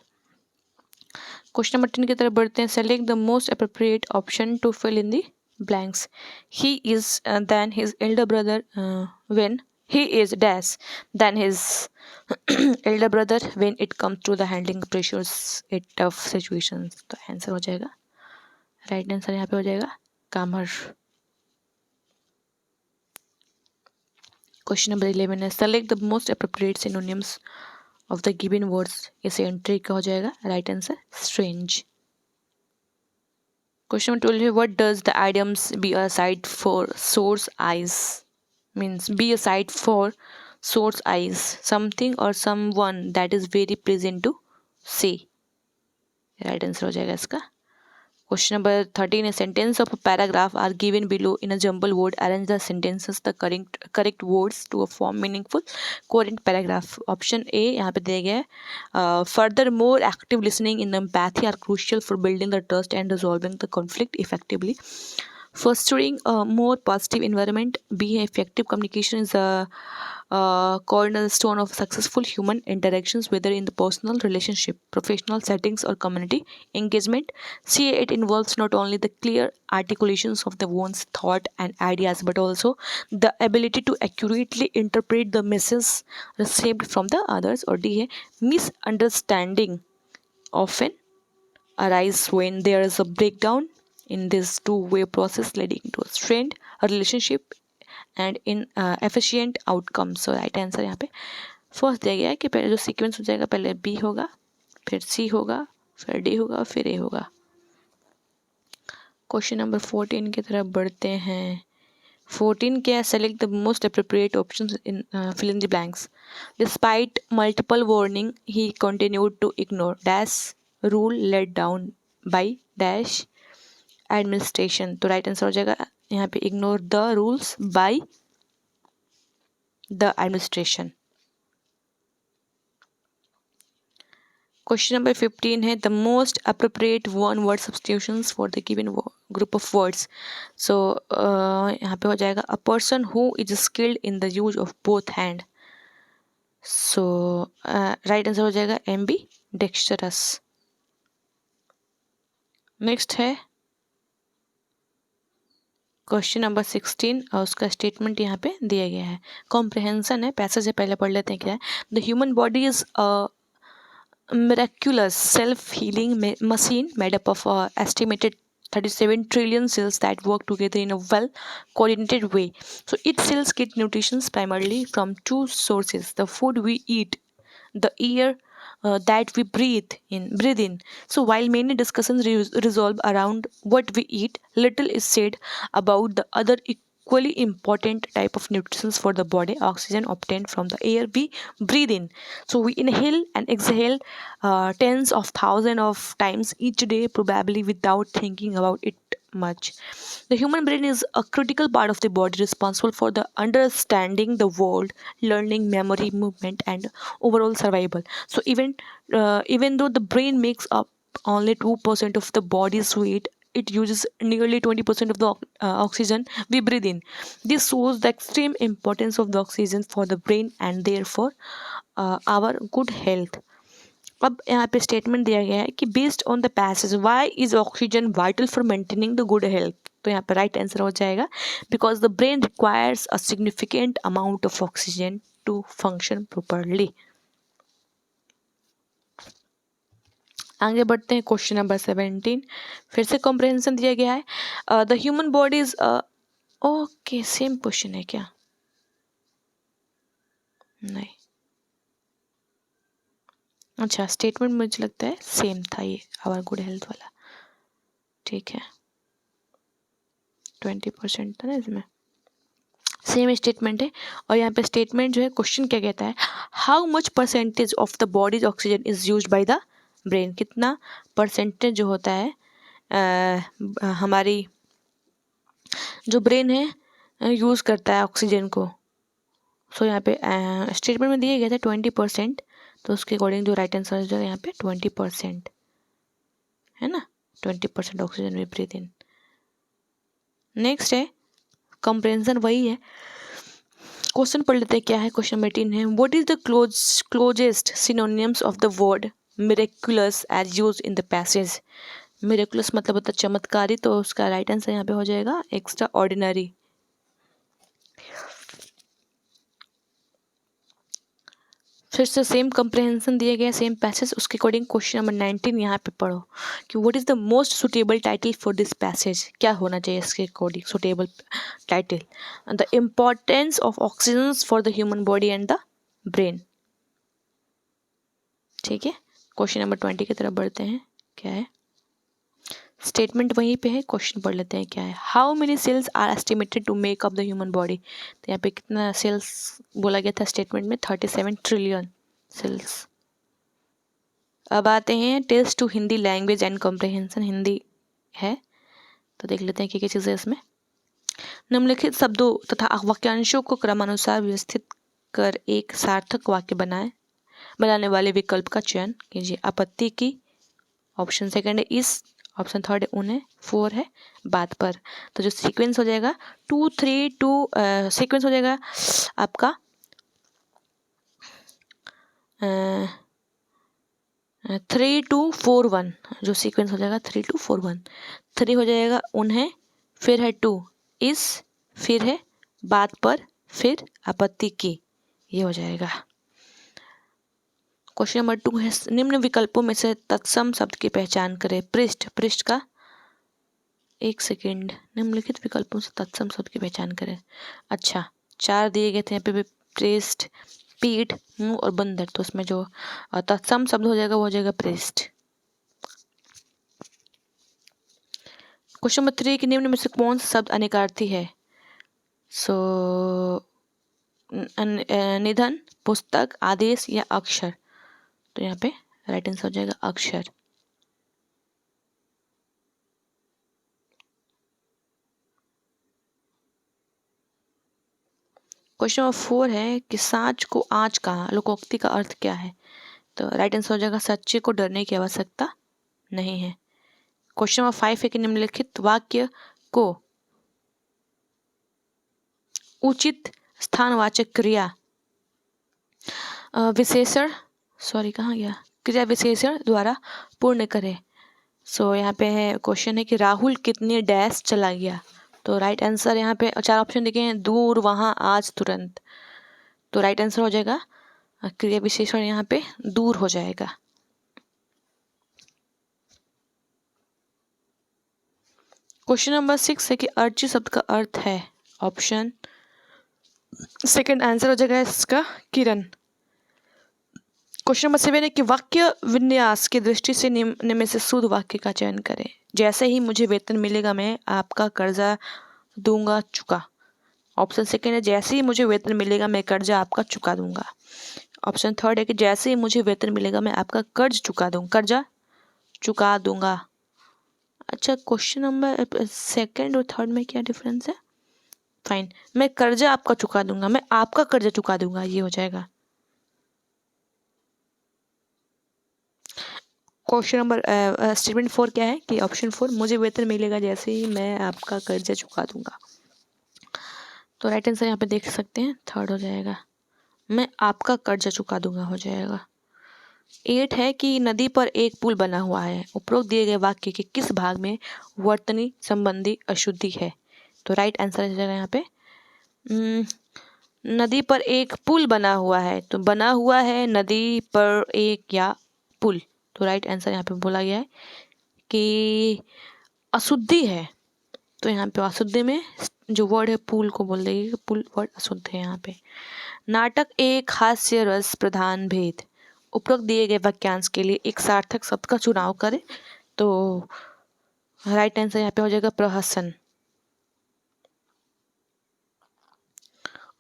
क्वेश्चन नंबर 10 की तरफ बढ़ते हैं। Select the most appropriate option to fill in the blanks. He is than his elder brother when he is dash than his elder brother when it comes to the handling pressures in tough situations. तो answer हो जाएगा, right answer यहाँ पे हो जाएगा कामर। Question number 11 है select the most appropriate synonyms of the given words. इसे एंट्री का हो जाएगा right answer strange. Question number 12 है what does the idioms be a sight for sore eyes means be a sight for sore eyes something और someone that is very pleasant to see. Right answer हो जाएगा इसका। Question number 13 है sentences of a paragraph are given below in a jumble word arrange the sentences the correct words to a form meaningful coherent paragraph. Option A यहाँ पे दिया गया है furthermore active listening in empathy are crucial for building the trust and resolving the conflict effectively, fostering a more positive environment. B, effective communication is a cornerstone of successful human interactions, whether in the personal relationship, professional settings, or community engagement. C, it involves not only the clear articulations of the one's thought and ideas, but also the ability to accurately interpret the messages received from the others. Or D, misunderstanding often arise when there is a breakdown in this two-way process leading to a strained relationship and in efficient outcome। So right answer यहाँ पे first दिया गया है कि पहले जो sequence हो जाएगा पहले बी होगा, फिर सी होगा, फिर डी होगा, फिर ए होगा। क्वेश्चन नंबर 14 की तरफ बढ़ते हैं। 14 क्या है select the most appropriate options in fill in the blanks. Despite multiple warning he continued to ignore dash rule laid down by dash administration. तो राइट आंसर हो जाएगा यहाँ पे ignore the rules by the administration. Question number 15 है the most appropriate one word substitutions for the given group of words. So यहाँ पे हो जाएगा a person who is skilled in the use of both hand. So right answer हो जाएगा M B डेक्स्टरस। Next है question number 16 और उसका statement यहाँ पे दिया गया है। कॉम्प्रहेंशन है, पैसेज है, पहले पढ़ लेते हैं क्या है। The human body is a miraculous self-healing machine made up of estimated 37 trillion cells that work together in a well coordinated way. So its cells get nutrition primarily from two sources: the food we eat, the air that we breathe in. So while many discussions resolve around what we eat, little is said about the other equally important type of nutrients for the body. Oxygen obtained from the air we breathe in. So we inhale and exhale tens of thousands of times each day, probably without thinking about it much. The human brain is a critical part of the body, responsible for the understanding the world, learning, memory, movement, and overall survival. So even though the brain makes up only 2% of the body's weight, it uses nearly 20% of the oxygen we breathe in. This shows the extreme importance of the oxygen for the brain and therefore our good health. अब यहाँ पे statement दिया गया है कि based on the passage why is oxygen vital for maintaining the good health. तो यहाँ पे राइट आंसर हो जाएगा because the brain requires a significant amount of oxygen to function properly. आगे बढ़ते हैं क्वेश्चन नंबर 17. फिर से कॉम्प्रहेंशन दिया गया है. The human body is okay same question है क्या? नहीं, अच्छा स्टेटमेंट मुझे लगता है सेम था ये आवर गुड हेल्थ वाला. ठीक है 20% था ना इसमें, सेम स्टेटमेंट है. और यहाँ पे स्टेटमेंट जो है क्वेश्चन क्या कहता है, how much percentage of the bodies oxygen is use by the brain. कितना परसेंटेज जो होता है हमारी जो ब्रेन है यूज़ करता है ऑक्सीजन को. सो यहाँ पे स्टेटमेंट में दिया गया था 20%, तो उसके अकॉर्डिंग जो राइट आंसर हो जाएगा यहाँ पे 20% है ना. 20% oxygen we breathe in. Next है कंप्रेंशन, वही है. क्वेश्चन पढ़ लेते हैं क्या है. क्वेश्चन 18 है, what is the closest synonyms of the word miraculous as use in the passage. Miraculous मतलब होता है चमत्कारी, तो उसका राइट आंसर यहाँ पे हो जाएगा एक्स्ट्रा ऑर्डिनरी. फिर से सेम कंप्रहेंशन दिया गया, सेम पैसेज, उसके अकॉर्डिंग क्वेश्चन नंबर 19 यहाँ पे पढ़ो कि what is the most suitable title for this passage. क्या होना चाहिए इसके according suitable title. The importance of oxygen for the human body and the brain. ठीक है क्वेश्चन नंबर 20 की तरफ बढ़ते हैं. क्या है स्टेटमेंट वहीं पे है, क्वेश्चन पढ़ लेते हैं क्या है. How many cells are estimated to make up the human body. तो यहाँ पे कितना सेल्स बोला गया था स्टेटमेंट में, 37 ट्रिलियन सेल्स. अब आते हैं test to Hindi language and comprehension. Hindi है तो देख लेते हैं क्या क्या चीज़ें इसमें. निम्नलिखित शब्दों तथा वाक्यांशों को क्रमानुसार व्यवस्थित कर एक सार्थक वाक्य बनाने वाले विकल्प का चयन कीजिए. आपत्ति की ऑप्शन सेकंड है इस, ऑप्शन थर्ड है उन्हें, 4 है बात पर. तो जो सीक्वेंस हो जाएगा 2 3 2 सीक्वेंस हो जाएगा आपका 3 2 4 1. जो सीक्वेंस हो जाएगा 3 2 4 1. 3 हो जाएगा उन्हें, फिर है 2 इस, फिर है बात पर, फिर आपत्ति की. ये हो जाएगा. क्वेश्चन नंबर 2 है, निम्न विकल्पों में से तत्सम शब्द की पहचान करें. पृष्ठ, पृष्ठ का एक सेकेंड. निम्नलिखित विकल्पों से तत्सम शब्द की पहचान करें. अच्छा 4 दिए गए थे यहाँ पे, पृष्ठ, पीठ, मुंह और बंदर. तो उसमें जो तत्सम शब्द हो जाएगा वो हो जाएगा पृष्ठ. क्वेश्चन नंबर 3 के निम्न में से कौन सा शब्द अनेकार्थी है. सो निधन, पुस्तक, आदेश या अक्षर. तो यहाँ पे राइट आंसर हो जाएगा अक्षर. क्वेश्चन नंबर 4 है कि सांच को आँच कहा, लोकोक्ति का अर्थ क्या है. तो राइट आंसर हो जाएगा सच्चे को डरने की आवश्यकता नहीं है. क्वेश्चन नंबर 5 है कि निम्नलिखित वाक्य को उचित स्थानवाचक क्रिया विशेषण कहाँ गया, क्रिया विशेषण द्वारा पूर्ण करें. सो यहाँ पे है क्वेश्चन है कि राहुल कितने डैश चला गया. तो राइट आंसर यहाँ पे 4 ऑप्शन दिखे हैं, दूर, वहाँ, आज, तुरंत. तो राइट आंसर हो जाएगा क्रिया विशेषण यहाँ पे दूर हो जाएगा. क्वेश्चन नंबर 6 है कि अर्ची शब्द का अर्थ है. ऑप्शन सेकंड आंसर हो जाएगा इसका किरण. क्वेश्चन नंबर 7 है कि वाक्य विन्यास की दृष्टि से निम्न में से शुद्ध वाक्य का चयन करें. जैसे ही मुझे वेतन मिलेगा मैं आपका कर्जा दूंगा चुका. ऑप्शन सेकेंड है जैसे ही मुझे वेतन मिलेगा मैं कर्जा आपका चुका दूंगा। ऑप्शन थर्ड है कि जैसे ही मुझे वेतन मिलेगा मैं आपका कर्जा चुका दूंगा। अच्छा, क्वेश्चन नंबर सेकंड और थर्ड में क्या डिफरेंस है? फाइन, मैं कर्जा आपका चुका दूंगा, मैं आपका कर्जा चुका दूंगा, ये हो जाएगा। क्वेश्चन नंबर स्टेटमेंट 4 क्या है कि ऑप्शन 4 मुझे वेतन मिलेगा जैसे ही मैं आपका कर्जा चुका दूंगा। तो राइट आंसर यहाँ पे देख सकते हैं, थर्ड हो जाएगा, मैं आपका कर्जा चुका दूंगा हो जाएगा। 8 है कि नदी पर एक पुल बना हुआ है, उपरोक्त दिए गए वाक्य के किस भाग में वर्तनी संबंधी अशुद्धि है? तो राइट आंसर हो जाएगा यहाँ पे नदी पर एक पुल बना हुआ है, तो बना हुआ है नदी पर एक या पुल, तो राइट आंसर यहाँ पे बोला गया है कि अशुद्धि है। तो यहाँ पे अशुद्धि में जो वर्ड है पुल को बोल देगी, पुल वर्ड अशुद्ध है यहाँ पे। नाटक एक हास्य रस प्रधान भेद, उपरोक्त दिए गए वाक्यांश के लिए एक सार्थक शब्द का चुनाव करें। तो राइट आंसर यहाँ पे हो जाएगा प्रहसन।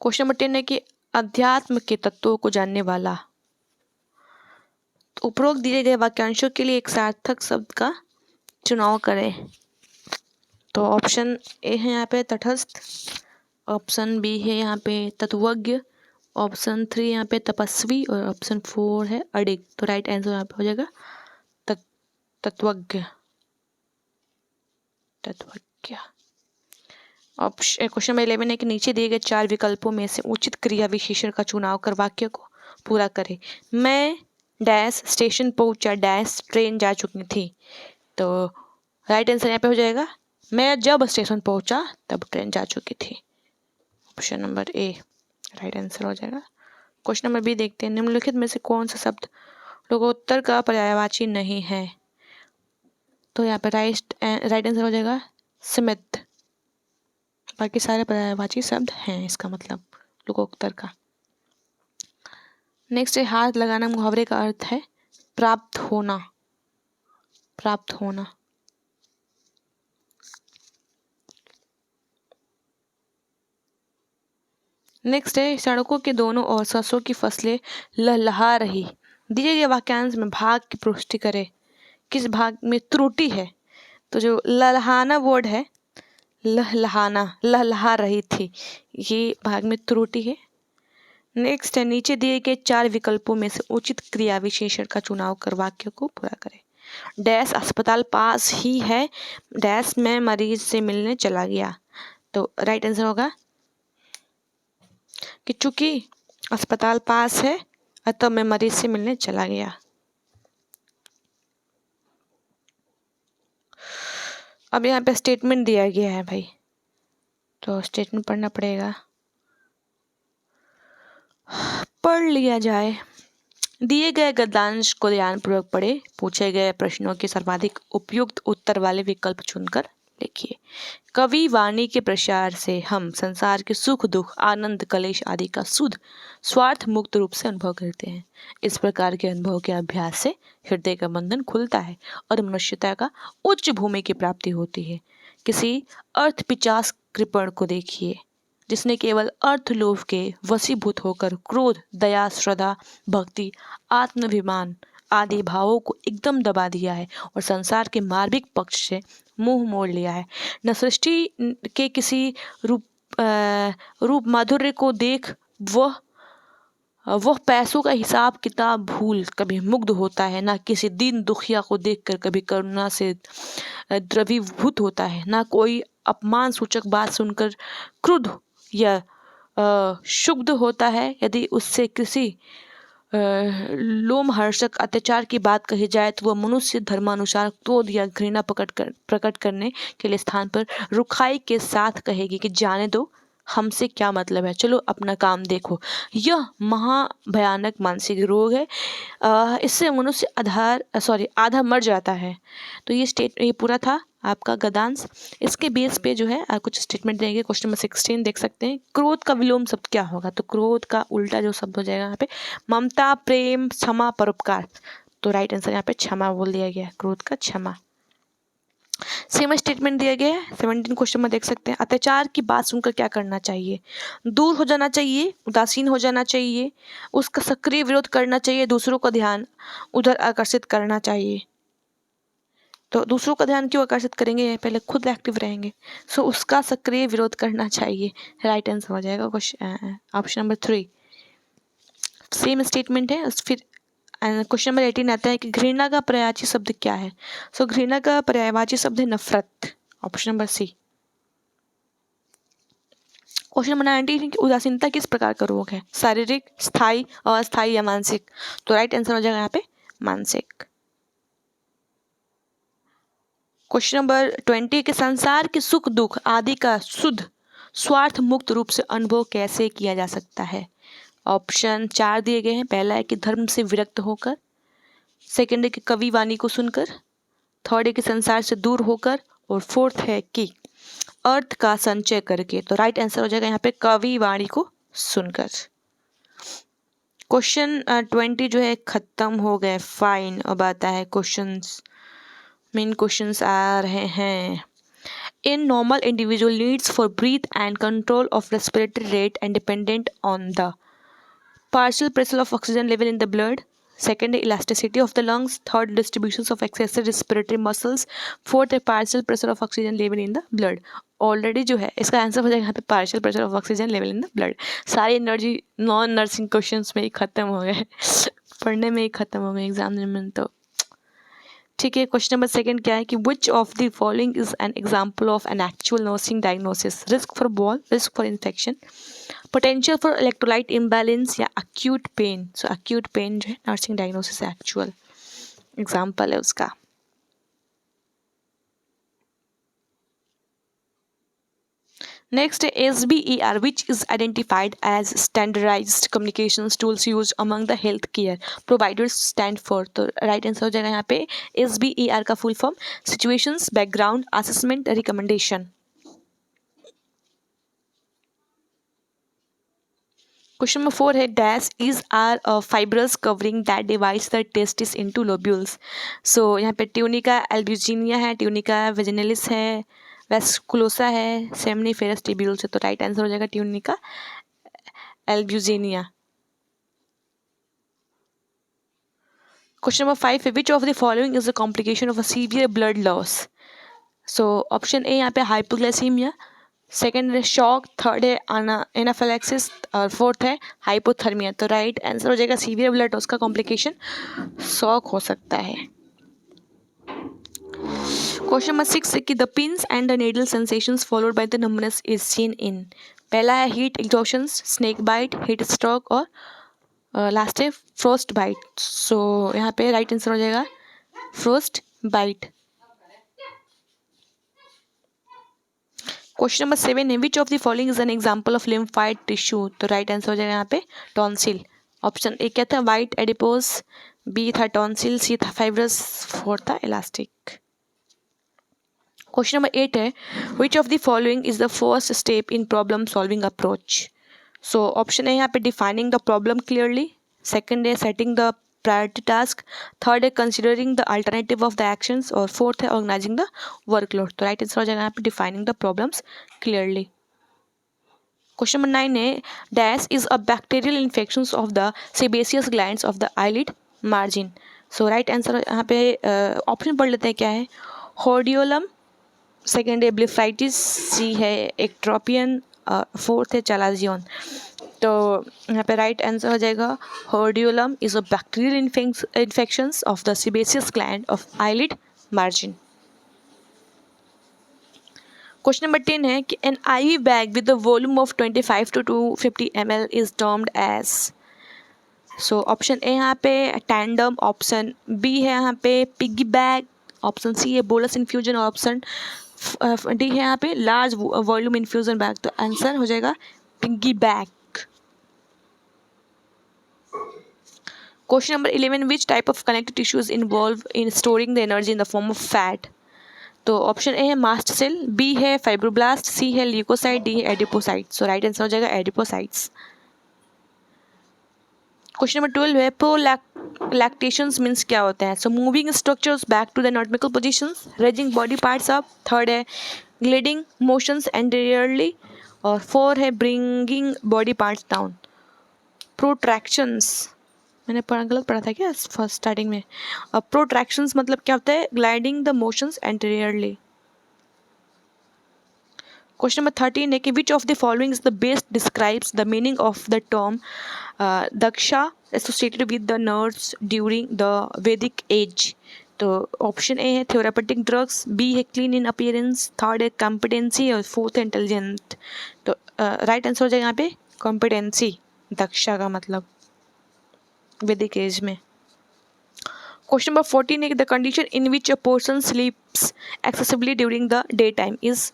क्वेश्चन नंबर 10 है कि अध्यात्म के तत्वों को जानने वाला, तो उपरोक्त दिए गए वाक्यांशों के लिए एक सार्थक शब्द का चुनाव करें। तो ऑप्शन ए है यहाँ पे तटस्थ, ऑप्शन बी है यहाँ पे तत्वज्ञ, ऑप्शन 3 यहाँ पे तपस्वी और ऑप्शन 4 है अडिग। तो राइट आंसर यहाँ पे हो जाएगा तत्वज्ञ। ऑप्शन क्वेश्चन नंबर 11 है कि नीचे दिए गए 4 विकल्पों में से उचित क्रिया विशेषण का चुनाव कर वाक्य को पूरा करें। मैं डैश स्टेशन पहुंचा डैश ट्रेन जा चुकी थी। तो राइट आंसर यहाँ पे हो जाएगा मैं जब स्टेशन पहुंचा तब ट्रेन जा चुकी थी। Option number A right answer हो जाएगा। क्वेश्चन नंबर बी देखते हैं, निम्नलिखित में से कौन सा शब्द लोकोत्तर का पर्यायवाची नहीं है? तो यहाँ पे राइट आंसर हो जाएगा स्मित, बाकी सारे पर्यायवाची शब्द हैं इसका मतलब लोकोत्तर का। नेक्स्ट है हाथ लगाना, मुहावरे का अर्थ है प्राप्त होना, प्राप्त होना। नेक्स्ट है सड़कों के दोनों ओर सरसों की फसलें लहलहा रही, दिए गए वाक्यांश में भाग की पुष्टि करें, किस भाग में त्रुटि है? तो जो लहलहाना वर्ड है, लहलहाना लहलहा रही थी, ये भाग में त्रुटि है। नेक्स्ट है नीचे दिए गए 4 विकल्पों में से उचित क्रिया विशेषण का चुनाव कर वाक्य को पूरा करें। डैश अस्पताल पास ही है डैश में मरीज से मिलने चला गया। तो राइट आंसर होगा कि चूंकि अस्पताल पास है अतः मैं मरीज से मिलने चला गया। अब यहाँ पे स्टेटमेंट दिया गया है भाई, तो स्टेटमेंट पढ़ना पड़ेगा, पढ़ लिया जाए। दिए गए गद्यांश को ध्यानपूर्वक पढ़े, पूछे गए प्रश्नों के सर्वाधिक उपयुक्त उत्तर वाले विकल्प चुनकर लिखिए। कवि वाणी के प्रसार से हम संसार के सुख दुख आनंद कलेश आदि का शुद्ध स्वार्थ मुक्त रूप से अनुभव करते हैं। इस प्रकार के अनुभव के अभ्यास से हृदय का बंधन खुलता है और मनुष्यता का उच्च भूमि की प्राप्ति होती है। किसी अर्थ पिचास कृपण को देखिए जिसने केवल अर्थलोभ के वशीभूत होकर क्रोध दया श्रद्धा भक्ति आत्माभिमान आदि भावों को एकदम दबा दिया है और संसार के मार्मिक पक्ष से मुंह मोड़ लिया है। न सृष्टि के किसी रूप माधुर्य को देख वह पैसों का हिसाब किताब भूल कभी मुग्ध होता है, ना किसी दीन दुखिया को देखकर कभी करुणा से द्रवीभूत होता है, ना कोई अपमान सूचक बात सुनकर क्रुद्ध या क्षुब्ध होता है। यदि उससे किसी लोमहर्षक अत्याचार की बात कही जाए तो वह मनुष्य धर्मानुसार क्रोध या घृणा प्रकट करने के लिए स्थान पर रुखाई के साथ कहेगी कि जाने दो हमसे क्या मतलब है, चलो अपना काम देखो। यह महाभयानक मानसिक रोग है, इससे मनुष्य आधा मर जाता है। तो ये पूरा था आपका गद्यांश। इसके बेस पे जो है कुछ स्टेटमेंट देंगे। क्वेश्चन नंबर 16 देख सकते हैं, क्रोध का विलोम शब्द क्या होगा? तो क्रोध का उल्टा जो शब्द हो जाएगा यहाँ पे ममता प्रेम क्षमा परोपकार। तो राइट आंसर यहाँ पे क्षमा बोल दिया गया, क्रोध का क्षमा। सेम स्टेटमेंट दिया गया है 17 क्वेश्चन में देख सकते हैं। अत्याचार की बात सुनकर क्या करना चाहिए? दूर हो जाना चाहिए, उदासीन हो जाना चाहिए, उसका सक्रिय विरोध करना चाहिए, दूसरों का ध्यान उधर आकर्षित करना चाहिए। तो दूसरों का ध्यान क्यों आकर्षित करेंगे? पहले खुद एक्टिव रहेंगे। सो उसका सक्रिय विरोध करना चाहिए। राइट आंसर हो जाएगा question option number 3। Same statement है। फिर क्वेश्चन नंबर 18 आता है कि घृणा का पर्यायवाची शब्द क्या है? सो घृणा का पर्यायवाची शब्द है नफरत। Option number C. Question number 19 कि उदासीनता किस प्रकार का रोग है? शारीरिक, स्थायी, अस्थायी या मानसिक? तो राइट आंसर हो जाएगा यहाँ पे मानसिक। क्वेश्चन नंबर 20 के संसार के सुख दुख आदि का शुद्ध स्वार्थ मुक्त रूप से अनुभव कैसे किया जा सकता है? ऑप्शन 4 दिए गए हैं। पहला है कि धर्म से विरक्त होकर, सेकंड है कि कवि वाणी को सुनकर, थर्ड है कि संसार से दूर होकर, और फोर्थ है कि अर्थ का संचय करके। तो राइट आंसर हो जाएगा यहाँ पे कवि वाणी को सुनकर। क्वेश्चन 20 जो है खत्म हो गए। फाइन। अब आता है क्वेश्चंस। मेन क्वेश्चंस आ रहे हैं। In normal individual needs for breathe and control of respiratory rate and dependent on the partial pressure of oxygen level in the blood, second elasticity of the lungs, third distributions of excessive respiratory muscles, fourth partial pressure of oxygen level in the blood। Already जो है इसका answer हो जाएगा यहाँ पे partial pressure of oxygen level in the blood. सारी energy non nursing questions में ही खत्म हो गए पढ़ने में ही खत्म हो गए एग्जाम में। तो ठीक है। क्वेश्चन नंबर 2 क्या है कि which of the following is an example of an actual nursing diagnosis? Risk for ball, risk for infection, potential for electrolyte imbalance या अक्यूट पेन? सो अक्यूट पेन जो है नर्सिंग डायग्नोसिस है, एक्चुअल एग्जाम्पल है उसका। Next, SBER, which is identified as standardized communications tools used among the healthcare providers, stand for। तो right answer हो जाएगा यहाँ पे SBER का full form situations background assessment recommendation. Question number 4 है dash is are fibrous covering that divides the testis into lobules. So यहाँ पे tunica albuginea है, ट्यूनिका वेजिनलिस है, वेस्कुलोसा है, सेमनीफेरस टिब्यूल्स है। तो राइट आंसर हो जाएगा ट्यूनिका एल्ब्यूजिनिया। क्वेश्चन नंबर 5 है which of the following is the complication of a severe blood loss? So option A यहाँ पे हाइपोग्लाइसीमिया, सेकेंड है शॉक, थर्ड है एनाफिलैक्सिस और फोर्थ है हाइपोथर्मिया। तो राइट आंसर हो जाएगा सीवियर ब्लड लॉस का कॉम्प्लिकेशन शॉक हो सकता है। क्वेश्चन नंबर 6 है कि the pins and the needle sensations followed by the numbness is seen in. पहला है heat एग्जॉशंस, snake bite, heat stroke और लास्ट है फ्रोस्ट बाइट। सो यहाँ पे राइट आंसर हो जाएगा फ्रोस्ट बाइट। क्वेश्चन नंबर 7 है which of the following is an example of lymphoid tissue? तो राइट आंसर हो जाएगा यहाँ पे टॉन्सिल। ऑप्शन ए क्या था वाइट एडिपोज, बी था टॉन्सिल, सी था फाइब्रस, फोर्थ था इलास्टिक। क्वेश्चन नंबर 8 है which of the following is the first step in problem solving approach? So option है यहाँ पे defining the problem clearly, second है setting the priority task, third है considering the alternative of the actions और fourth है organising the workload. तो right answer हो जाएगा यहाँ पे defining the problems clearly. Question number 9 है dash is a bacterial infection of the sebaceous glands of the eyelid margin. So right answer यहाँ पे ऑप्शन पढ़ लेते हैं क्या है होर्डियोलम, सेकेंड है ब्लिफाइटिस, सी है एक्ट्रोपियन, फोर्थ है चलाजियन। तो यहाँ पे राइट आंसर हो जाएगा hordeolum is a bacterial infections of the sebaceous gland of eyelid margin. Question number 10 है कि an IV bag with the volume of 25 to 250 ml is termed as. So option A यहाँ पे tandem, option B है यहाँ पे piggy bag, option C है bolus infusion और option D है यहाँ पे लार्ज वॉल्यूम इन्फ्यूजन बैग। तो आंसर हो जाएगा piggy bag. Question number 11 which type of connective tissues involve in storing the energy in the form of fat? तो option A है मास्ट सेल, बी है fibroblast, सी है ल्यूकोसाइट, डी है adipocyte. सो right answer हो जाएगा adipocytes. Question number 12 है प्रोलैक्टेशंस means क्या होता है. So moving structures back to the anatomical positions, raising body parts up. Third है ग्लिडिंग मोशंस एंटीरियरली. और 4 है bringing body parts down. Protractions मैंने गलत पढ़ा था क्या फर्स्ट स्टार्टिंग में. प्रोट्रैक्शंस मतलब क्या होता है, gliding the motions anteriorly. Question number 13 है कि which of the following is the best describes the meaning of the term Daksha associated with the nerves during the वैदिक एज. तो ऑप्शन ए है थेरापेटिक ड्रग्स, बी है clean इन appearance, third है competency और fourth है intelligent. तो right answer हो जाएगा यहाँ पे कॉम्पिटेंसी, दक्षा का मतलब वैदिक एज में. क्वेश्चन नंबर 14 है the condition in which a person sleeps excessively during the day time is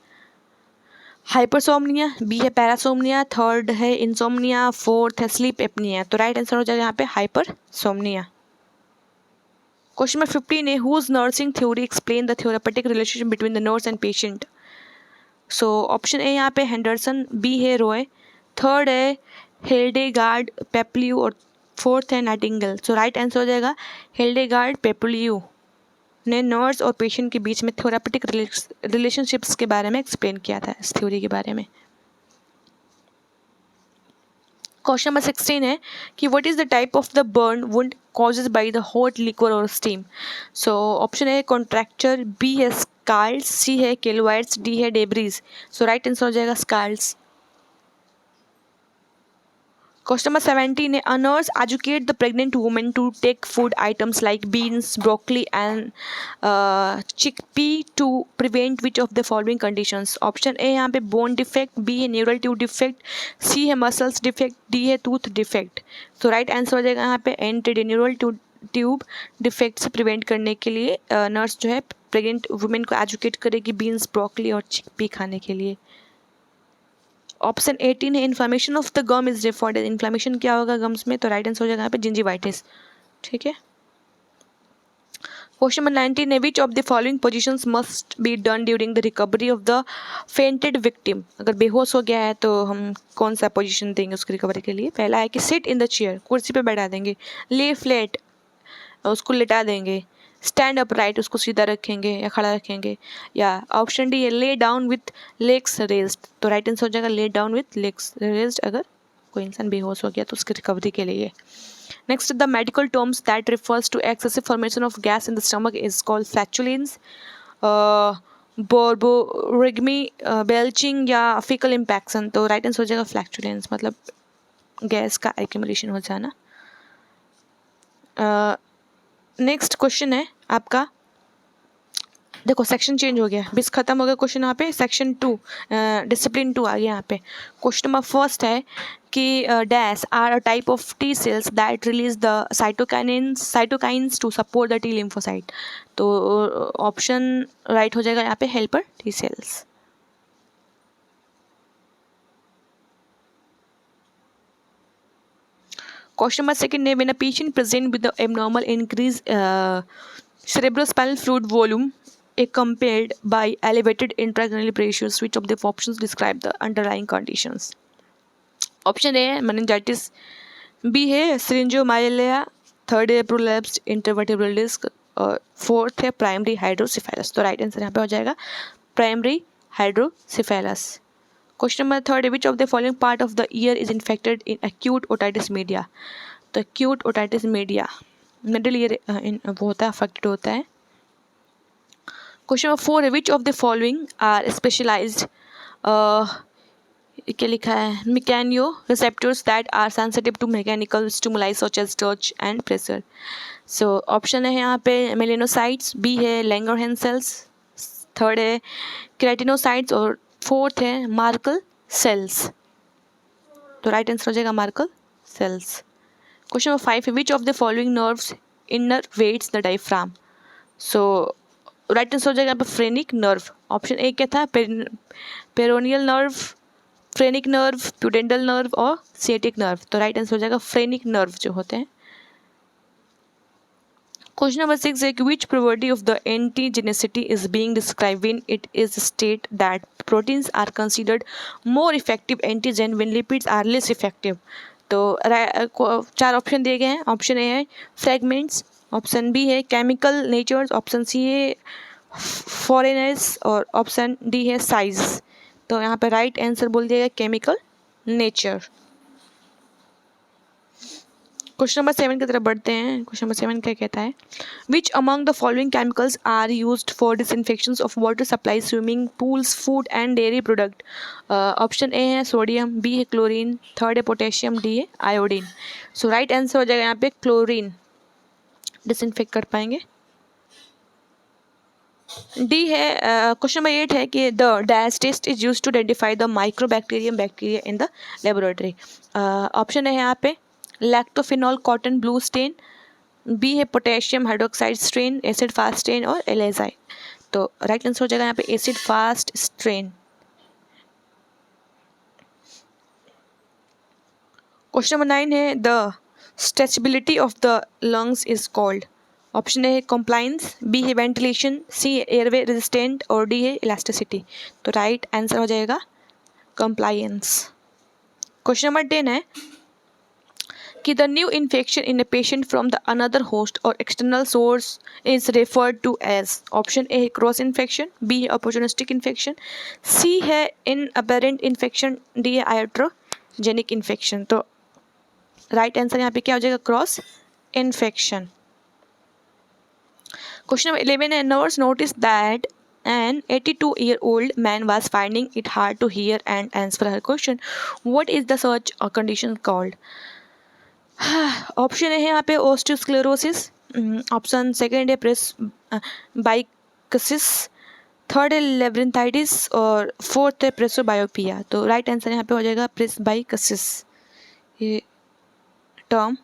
hypersomnia, B है पैरासोमनिया, थर्ड है इंसोमनिया, फोर्थ है स्लीप एपनिया. तो राइट आंसर हो जाएगा यहाँ पे हाइपरसोमनिया. क्वेश्चन नंबर 15 है whose nursing theory explain the therapeutic relationship between the nurse and patient. So option A यहाँ पे हेंडरसन, बी है रॉय, थर्ड है हिल्डेगार्ड पेप्लियू और फोर्थ है नाइटिंगेल. सो राइट आंसर हो जाएगा हिल्डेगार्ड पेप्लियू ने नर्स और पेशेंट के बीच में थेरापेटिक रिलेशनशिप्स के बारे में एक्सप्लेन किया था, इस थ्योरी के बारे में. क्वेश्चन नंबर 16 है कि what is the type of the burn wound causes by the hot liquid और स्टीम. सो ऑप्शन है कॉन्ट्रैक्चर, बी है स्काल्स, सी है केलोइड्स, डी है डेब्रीज. सो राइट आंसर हो जाएगा स्काल्स. Question number 17 है a nurse educate the pregnant woman to take food items like beans, broccoli and chickpea to prevent which of the following conditions. Option A यहाँ पे bone defect, B है neural tube defect, C है muscles defect, D है tooth defect. तो right answer हो जाएगा यहाँ पे anti-neural tube defect से prevent करने के लिए nurse जो है pregnant woman को educate करेगी beans, broccoli और chickpea खाने के लिए. ऑप्शन 18 है inflammation of the gum is referred. Inflammation क्या होगा गम्स में, तो राइट आंसर हो जाएगा यहाँ पे जिंजिवाइटिस. ठीक है. क्वेश्चन नंबर 19 है which of the following positions must be done during the recovery of the fainted victim. अगर बेहोश हो गया है तो हम कौन सा पोजीशन देंगे उसकी रिकवरी के लिए. पहला है कि सिट इन द चेयर, कुर्सी पे बैठा देंगे. ले फ्लैट, उसको लिटा देंगे. स्टैंड अप राइट, उसको सीधा रखेंगे या खड़ा रखेंगे. या ऑप्शन डी है lay down with legs raised. तो राइट आंसर हो जाएगा lay down with legs raised अगर कोई इंसान बेहोश हो गया तो उसकी रिकवरी के लिए. Next the medical terms that refers to excessive formation of gas in the stomach is called flatulence, borborygmi, belching या फीकल इम्पैक्शन. तो राइट आंसर हो जाएगा फ्लैचुलेंस मतलब गैस का एक्यूमुलेशन हो जाना. नेक्स्ट क्वेश्चन है आपका, देखो सेक्शन चेंज हो गया, बिस खत्म हो गया क्वेश्चन. यहाँ पे सेक्शन 2 डिसिप्लिन 2 आ गया. यहाँ पे क्वेश्चन नंबर फर्स्ट है कि dash are a type of T cells that release the cytokines to support the T lymphocyte. तो ऑप्शन राइट हो जाएगा यहाँ पे helper T cells. Question number second है when a patient present with the abnormal increase cerebrospinal fluid volume accompanied by elevated intracranial pressures, which of the options describe the underlying conditions. Option A है meningitis, B है syringomyelia, third है prolapsed intervertebral disc और fourth है primary hydrocephalus. तो right answer यहाँ पे हो जाएगा primary hydrocephalus. Question number third है which of the following part of the ear is infected in acute otitis media. तो acute otitis media middle ear वो होता है, अफेक्टेड होता है. क्वेश्चन नंबर 4 है which of the following are specialised, क्या लिखा है, mechanoreceptors that are sensitive to mechanical stimuli such as touch and pressure. So option है यहाँ पे मेलेनोसाइट्स, बी है लैंगरहैंस सेल्स, थर्ड है केराटिनोसाइट्स और फोर्थ है मार्कल सेल्स. तो राइट आंसर हो जाएगा मार्कल सेल्स. क्वेश्चन नंबर 5 है which of the following nerves innervates the diaphragm. So right answer हो जाएगा यहाँ पे फ्रेनिक नर्व. ऑप्शन ए क्या था, peroneal nerve, phrenic nerve, प्यूडेंटल nerve और सिएटिक नर्व. तो राइट आंसर हो जाएगा फ्रेनिक नर्व जो होते हैं. Question number 6 है कि which property of the antigenicity is being described when it is stated that proteins are considered more effective antigen when lipids are less effective. तो 4 option दिए गए हैं। ऑप्शन ए है फ्रेगमेंट्स, ऑप्शन बी है chemical natures, option C है foreigners और option D है size. तो यहाँ पे राइट आंसर बोल दिया गया केमिकल नेचर। क्वेश्चन नंबर 7 की तरफ बढ़ते हैं। क्वेश्चन नंबर 7 क्या कहता है, which among the following chemicals are used for disinfection of water supply, swimming pools, food and dairy product. Option A है सोडियम, बी है क्लोरीन, थर्ड है पोटेशियम, डी है आयोडीन। सो राइट आंसर हो जाएगा यहाँ पे क्लोरीन, डिसइंफेक्ट कर पाएंगे। डी है क्वेश्चन नंबर 8 है कि the dash test is use to identify the mycobacterium bacteria in the laboratory. Option है यहाँ पे lactophenol cotton blue stain, B है potassium hydroxide strain, acid fast strain और एलेजाइड। तो राइट आंसर हो जाएगा यहाँ पे acid fast strain. Question number 9 है the stretchability of the lungs is called. Option A है कंप्लाइंस, बी है वेंटिलेशन, सी एयरवे रेजिस्टेंट और डी है इलास्टिसिटी। तो राइट आंसर हो जाएगा कंप्लायंस। क्वेश्चन नंबर 10 है कि the new infection in a patient from the another host और external source is referred to as. Option A है क्रॉस इन्फेक्शन, बी है अपॉर्चुनिस्टिक इन्फेक्शन, सी है इन अबेरेंट इन्फेक्शन, डी है iatrogenic infection. तो right answer यहाँ पे क्या हो जाएगा क्रॉस इन्फेक्शन। Question number 11 है nurse noticed that an 82-year-old man was finding it hard to hear and answer her question. What is the such a condition called? Option है यहाँ पे ओस्टियोस्क्लेरोसिस, ऑप्शन सेकेंड है प्रेसबाइकसिस, थर्ड है लेब्रिंथाइटिस और fourth है प्रेसोबायोपिया। तो right answer यहाँ पे हो जाएगा प्रेसबाइकसिस ये टर्म।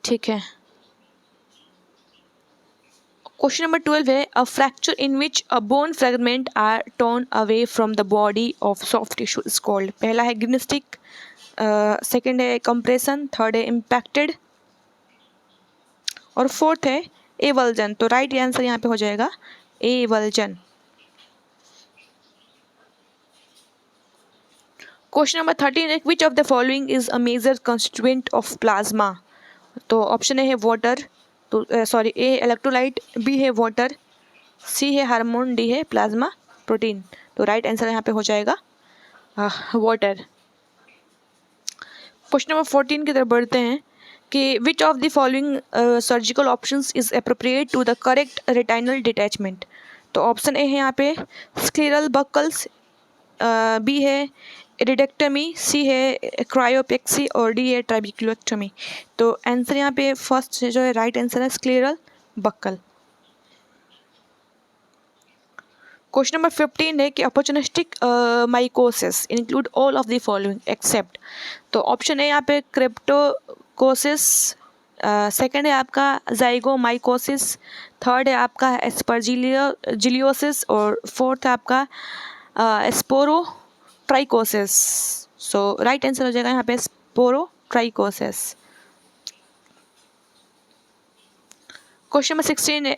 ठीक है, क्वेश्चन नंबर 12 है a fracture in which a bone fragment are torn away from the body of soft tissue is called. पहला है ग्रिस्टिक, सेकंड है कंप्रेशन, थर्ड है इम्पैक्टेड और फोर्थ है एवल्जन। तो राइट आंसर यहाँ पे हो जाएगा एवल्जन। क्वेश्चन नंबर 13 है which of the following is a major constituent of plasma. तो ऑप्शन ए है वाटर, तो सॉरी ए है इलेक्ट्रोलाइट, बी है वाटर, सी है हार्मोन, डी है प्लाज्मा प्रोटीन। तो राइट आंसर यहाँ पे हो जाएगा वाटर। क्वेश्चन नंबर 14 की तरफ बढ़ते हैं कि which of the following surgical options is appropriate to the correct retinal detachment. तो ऑप्शन ए है यहाँ पे स्क्लेरल बकल्स, बी है एडिडेक्टमी, सी है क्रायोपेक्सी और डी है ट्राबिक्युलेक्टमी। तो आंसर यहाँ पे फर्स्ट जो है राइट आंसर है स्क्लेरल बक्कल। क्वेश्चन नंबर 15 है कि opportunistic mycosis include all of the following except. तो ऑप्शन है यहाँ पे क्रिप्टोकोसिस, सेकंड है आपका जाइगोमाइकोसिस, थर्ड है आपका एस्परजिलियोसिस और फोर्थ है आपका स्पोरोट्राइकोसिस। सो राइट आंसर हो जाएगा यहाँ पे स्पोरोट्राइकोसिस। क्वेश्चन नंबर 16 है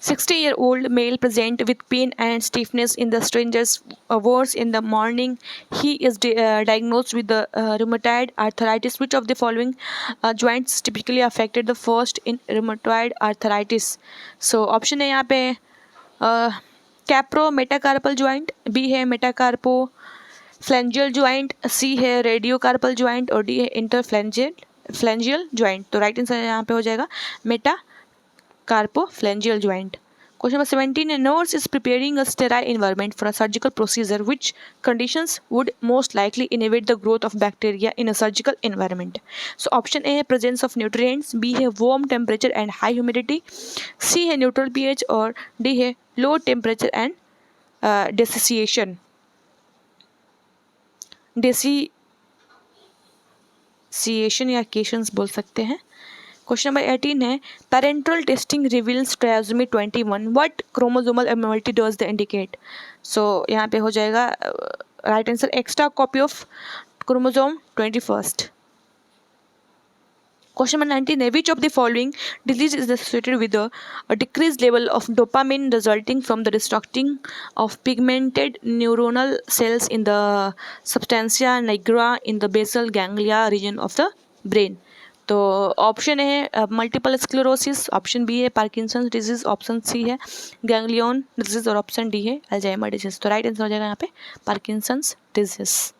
60-year-old male present with pain and stiffness in the stranger's wards in the morning. He is diagnosed with the rheumatoid arthritis. Which of the following joints typically affected the first in rheumatoid arthritis? So option है यहाँ पे Caprio metacarpal joint, B है मेटाकार्पो फ्लेंजियल joint, सी है रेडियोकार्पल joint और D है इंटरफ्लेंजियल joint. तो right answer यहाँ पे हो जाएगा मेटाकार्पोफ्लेंजियल ज्वाइंट। क्वेश्चन नंबर 17 है nurse is preparing a sterile environment for a surgical procedure. Which conditions would most likely inhibit the growth of bacteria in a surgical environment? So option A है presence of nutrients, B है warm temperature and high humidity, C है neutral pH और D है low temperature and desiccation या केशंस बोल सकते हैं। Question number 18 है parental testing reveals trisomy 21. What chromosomal abnormality does the indicate? So यहाँ पे हो जाएगा right answer extra copy of chromosome 21. Question number 19 है which of the following disease is associated with a decreased level of dopamine resulting from the destructing of pigmented neuronal cells in the substantia nigra in the basal ganglia region of the brain. तो option है multiple sclerosis, option B है Parkinson disease, option C है ganglion disease और option D है Alzheimer disease. तो right answer हो जाएगा यहाँ पे Parkinson's disease.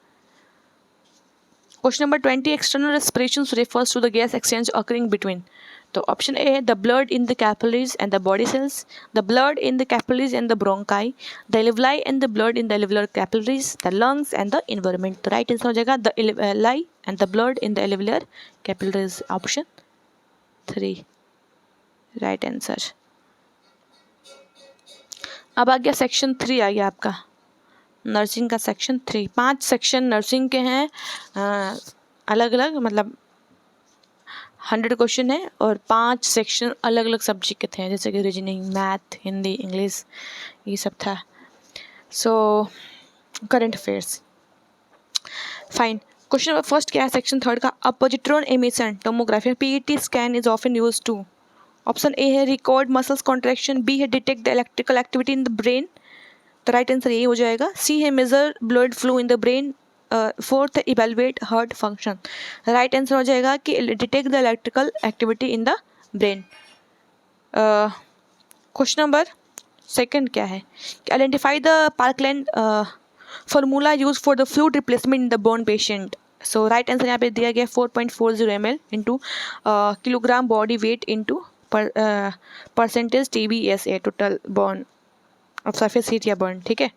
Question number 20 external respiration refers to the gas exchange occurring between. तो ऑप्शन ए है the blood in the capillaries and the body cells, the blood in the capillaries and the bronchi, the alveoli and the blood in the alveolar capillaries, the lungs and the environment. तो right answer हो जाएगा the alveoli and the blood in the alveolar capillaries. Option 3 right answer. अब आ गया section 3 आ गया आपका nursing का section 3. 5 section nursing के हैं अलग अलग, मतलब 100 क्वेश्चन है और 5 सेक्शन अलग अलग सब्जेक्ट के थे जैसे कि रीजनिंग, मैथ, हिंदी, इंग्लिश, ये सब था. So current affairs. Fine. Question number first क्या है सेक्शन 3 का? A positron emission tomography PET scan is often use to. Option A है रिकॉर्ड मसल्स कॉन्ट्रैक्शन, बी है detect the electrical activity in the brain. तो right answer यही हो जाएगा. C है measure blood flow in the brain. Fourth है evaluate heart function. Right answer हो जाएगा कि detect the electrical activity in the brain. Question number second क्या है? Identify the Parkland formula use for the fluid replacement in the burn patient. So right answer यहाँ पे दिया गया 4.40 ml into kilogram body weight into percentage TBSA total burn of surface area burn. ठीक है.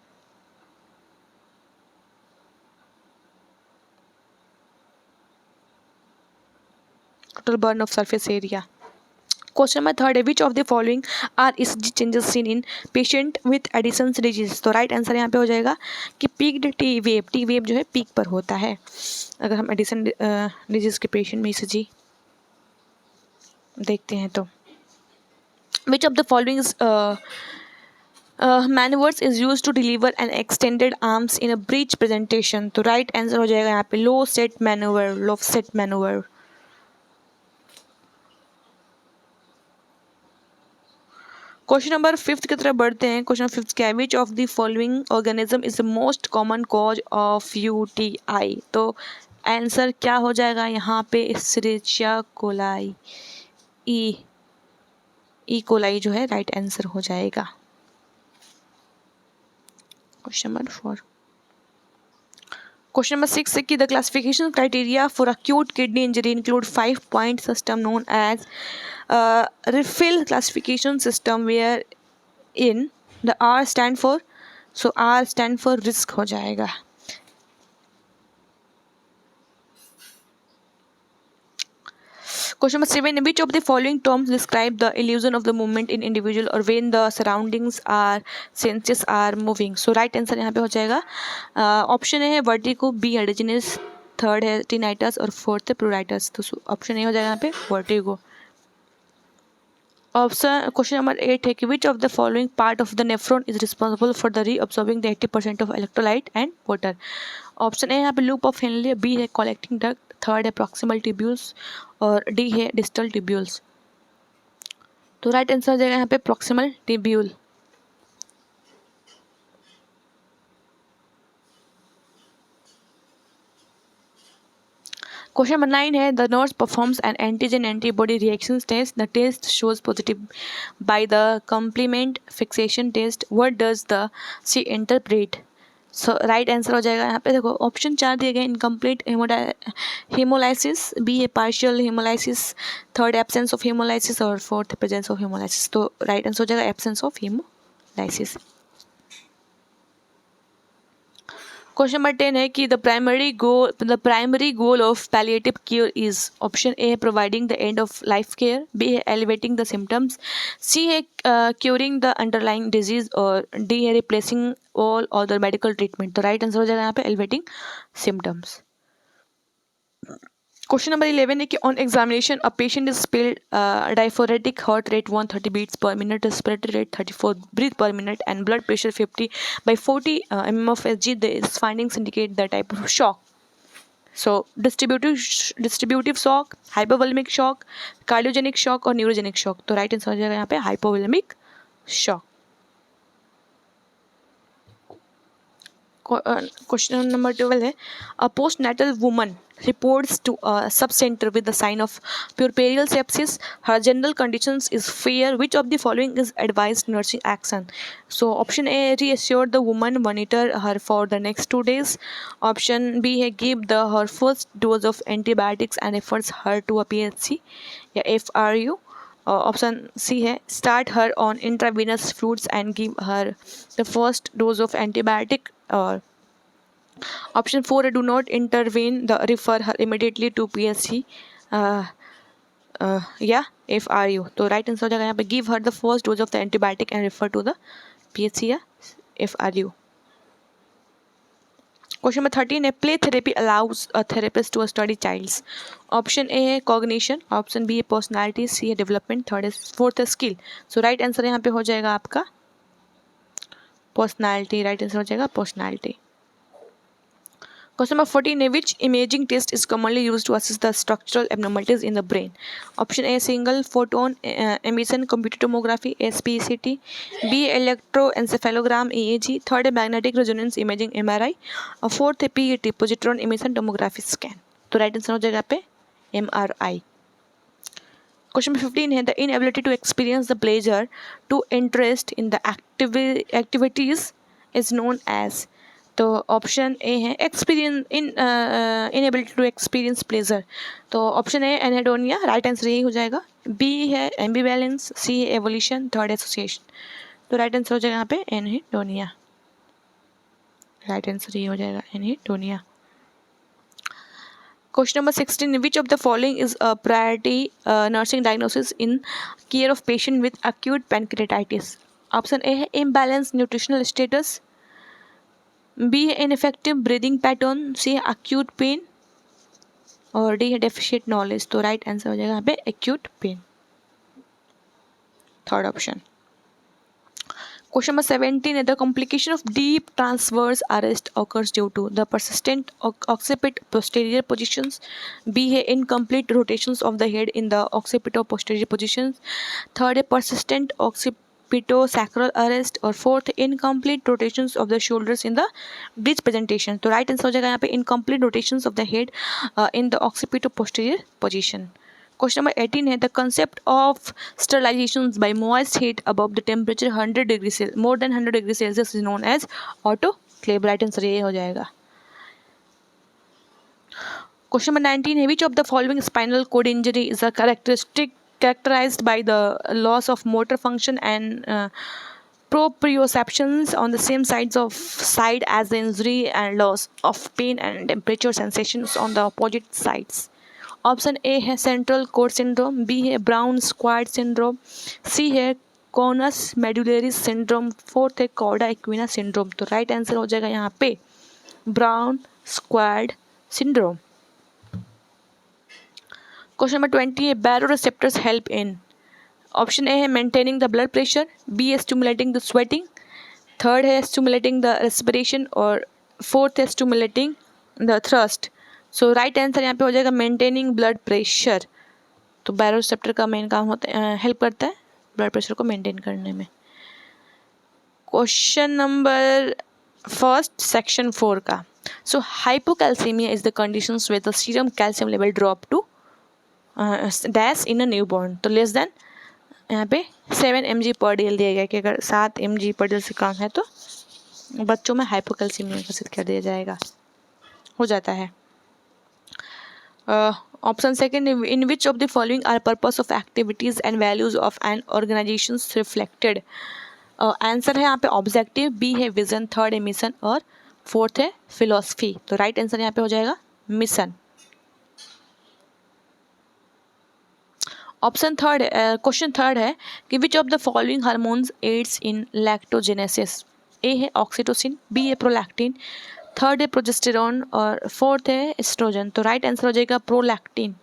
Total burn of surface area. Question number third है which of the following are ECG changes seen in patient with Addison's disease. तो right answer यहाँ पे हो जाएगा कि peaked T wave जो है पीक पर होता है अगर हम एडिसन डिजीज के पेशेंट में ECG देखते हैं. तो विच of the following maneuvers is used to deliver an extended arms in a breech presentation. तो राइट आंसर हो जाएगा यहाँ पे लो सेट मैनूवर. क्वेश्चन नंबर 5 की तरफ बढ़ते हैं. क्वेश्चन 5 क्या है? Which of the following organism is the most common cause of UTI. तो आंसर क्या हो जाएगा यहाँ पे? Escherichia coli. ई कोलाई जो है राइट आंसर हो जाएगा. Question number 4. क्वेश्चन नंबर 6 है कि the classification criteria for acute kidney injury include 5-point system known as RIFLE classification system where in the R stand for. So R stand for risk हो जाएगा. Question number 7. Which of the following terms describe the illusion of the movement in individual or when the surroundings are senses are moving? So right answer यहाँ पे हो जाएगा option है vertigo, B एडिजिनस, third है tinnitus और fourth है प्रूराइटस. तो option ए हो जाएगा यहाँ पे वर्टिगो. ऑप्शन क्वेश्चन नंबर 8 है कि which of the following part of the nephron is responsible for the reabsorbing the 80% of electrolyte and water. Option A यहाँ पे लूप ऑफ हेनले, बी है कलेक्टिंग डक्ट, थर्ड है proximal tubules और D है distal tubules. तो right answer हो जाएगा यहाँ पे प्रॉक्सिमल ट्यूब्यूल. क्वेश्चन नंबर 9 है the nurse performs an antigen antibody reaction test. The test shows positive by the complement fixation test. What does the C interpret. So right answer हो जाएगा यहाँ पे देखो ऑप्शन 4 दिए गए इनकम्प्लीट हेमोलाइसिस, बी है partial haemolysis, third absence of haemolysis और fourth presence of haemolysis. तो राइट आंसर हो जाएगा absence of haemolysis. Question number 10 है कि the primary goal of palliative care is. Option A है providing the end of life care, B है alleviating the symptoms, C है curing the underlying disease और D है replacing all other medical treatment. तो right answer हो जाएगा यहाँ पे एलिवेटिंग सिम्टम्स. क्वेश्चन नंबर 11 है कि on examination a patient is spelled diaphoretic, heart rate 130 beats per minute, respiratory rate 34 breath per minute and blood pressure 50/40 mm of Hg. These findings indicate the type of shock. So distributive shock, hypovolaemic shock, cardiogenic shock और neurogenic shock. तो right answer हो जाएगा यहाँ पे hypovolemic shock. Question number 12 है, a post natal woman reports to a sub-center with the sign of puerperal sepsis. Her general conditions is fear. Which of the following is advised nursing action? So option A, reassure the woman, monitor her for the next 2 days. Option B है give her first dose of antibiotics and refers her to a PHC या FRU. Option C है start her on intravenous fluids and give her the first dose of antibiotic. Or option 4, do not intervene, refer her immediately to PSC या FRU. तो right answer हो जाएगा यहाँ पे give her the first dose of the antibiotic and refer to the PHC या FRU. Question number 13 है, play therapy allows a therapist to study child's. Option A है cognition, option B है personality, C है development, fourth है skill. So right answer यहाँ पे हो जाएगा आपका पर्सनैलिटी. राइट आंसर हो जाएगा पर्सनैलिटी. Question number 14 है, which imaging test is commonly used to assess the structural abnormalities in the brain? Option A, single photon emission computed tomography SPECT, B, electroencephalogram EEG, third है magnetic resonance imaging MRI, और fourth है PET positron emission tomography scan. तो right answer हो जाएगा पे MRI. Question number 15 है, the inability to experience the pleasure to interest in the activities is known as. तो option A है experience inability to experience pleasure. तो option A anhedonia, right answer यही हो जाएगा. बी है एम्बिवैलेंस, सी है evolution, third association. तो right answer हो जाएगा यहाँ पे एनहेडोनिया. राइट आंसर ये हो जाएगा anhedonia. Question number 16, which of the following is a priority nursing diagnosis in care of patient with acute pancreatitis. Option A है इम्बैलेंस न्यूट्रिशनल स्टेटस, बी है इनफेक्टिव ब्रीदिंग पैटर्न, सी है acute pain और D है deficient knowledge. तो right answer हो जाएगा यहाँ पे acute pain, third option. Question number 17 है, the complication of deep transverse arrest occurs due to the persistent ऑक्सीपिट posterior positions, B है incomplete rotations of the head in the occipito posterior positions, third है persistent occipitosacral arrest और fourth incomplete rotations of the shoulders in the breech presentation. तो right answer हो जाएगा यहाँ पे incomplete rotations of the head in the occipito posterior position. Question number 18 है, the concept of sterilization by moist heat above the temperature 100 degree Celsius, more than 100 degree Celsius is known as autoclave. Right answer ये हो जाएगा. Question number 19 है, which of the following spinal cord injury is a characterized by the loss of motor function and proprioceptions on the same side as the injury and loss of pain and temperature sensations on the opposite sides. Option A है central cord syndrome, B है Brown Sequard syndrome, C है conus medullary syndrome, fourth है cauda equina syndrome. तो right answer हो जाएगा यहाँ पे Brown Sequard syndrome. Question number 20 है, baroreceptors help in. Option A है maintaining the blood pressure, B है स्टिमुलेटिंग द स्वेटिंग, थर्ड है स्टिमुलेटिंग द रेस्पिरेशन और फोर्थ है stimulating the thrust. So right answer यहाँ पे हो जाएगा मेंटेनिंग ब्लड प्रेशर. तो बैरोरिसेप्टर का मेन काम होता है, हेल्प करता है ब्लड प्रेशर को मेंटेन करने में. क्वेश्चन नंबर फर्स्ट सेक्शन 4 का. So hypocalcaemia is the conditions with the serum calcium level drop to dash in a newborn. तो लेस देन यहाँ पे 7 mg पर डे दिया गया कि अगर 7 mg पर डे से कम है तो बच्चों में हाइपोकैल्सीमिया घोषित कर दिया जाएगा, हो जाता है. Option second, in which of the following are purpose of activities and values of an organisation reflected. Answer है यहाँ पे ऑब्जेक्टिव, बी है विजन, थर्ड है मिशन और फोर्थ है फिलोसफी. तो राइट आंसर यहाँ पे हो जाएगा mission. Option third, question third है कि which of the following hormones aids in lactogenesis. A है ऑक्सीटोसिन, बी है प्रोलैक्टिन, थर्ड है प्रोजेस्टेरॉन और फोर्थ है एस्ट्रोजन. तो राइट आंसर हो जाएगा प्रोलैक्टिन.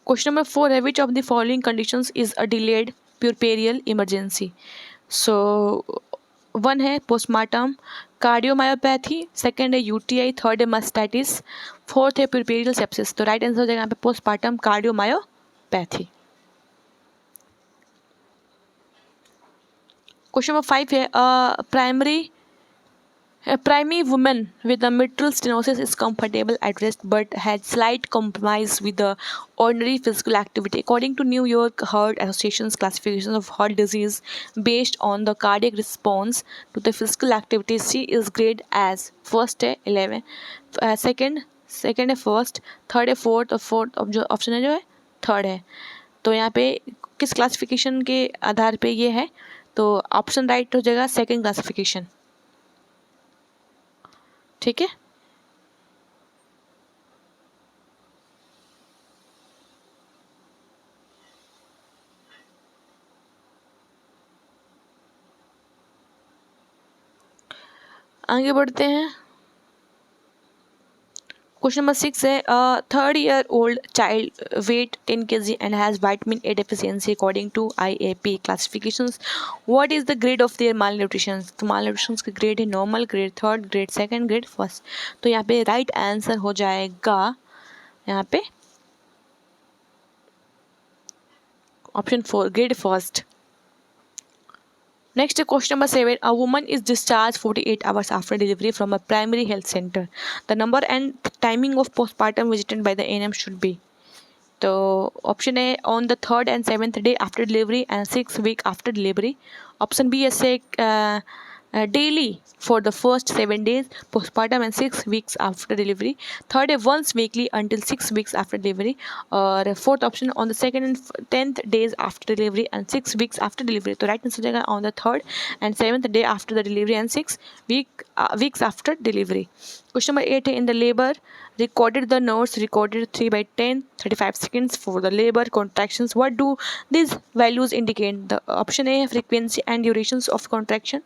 क्वेश्चन नंबर 4 है, which of the following conditions is a delayed puerperial emergency. So one है पोस्टमार्टम कार्डियोमायोपैथी, सेकंड है यूटीआई, थर्ड है मास्टाइटिस, फोर्थ है पुरपेरियल सेप्सिस। तो राइट आंसर हो जाएगा यहाँ पे पोस्टमार्टम कार्डियोमायोपैथी। क्वेश्चन नंबर 5 है a primary woman with a mitral stenosis is comfortable at rest but had slight compromise with the ordinary physical activity. According to New York Heart Association's classification of heart disease based on the cardiac response to the physical activity, she is graded as first है 11, second है first, third है fourth, और fourth जो option है जो है third है। तो यहाँ पे किस क्लासिफिकेशन के आधार पे ये है, तो ऑप्शन राइट हो जाएगा सेकेंड क्लासिफिकेशन। ठीक है, आगे बढ़ते हैं। क्वेश्चन नंबर 6 है third year old child weight 10 kg and has vitamin A deficiency according to IAP classifications, what is the grade of their malnutrition. तो माल न्यूट्रिशन का ग्रेड है normal, grade third, grade second, grade first. तो यहाँ पे right answer हो जाएगा यहाँ पे option 4 grade first. Next, question number 7. A woman is discharged 48 hours after delivery from a primary health center. The number and timing of postpartum visited by the ANM should be. So, option A on the 3rd and 7th day after delivery and 6th week after delivery. Option B is daily for the first 7 days postpartum and 6 weeks after delivery. Third है once weekly until 6 weeks after delivery. और fourth option on the 2nd and 10th days after delivery and 6 weeks after delivery. तो right answer हो जाएगा on the 3rd and 7th day after the delivery and 6 weeks after delivery. Question number 8 है in the labor recorded the nurse recorded 3/10 35 seconds for the labor contractions. What do these values indicate? The option A है frequency and durations of contraction,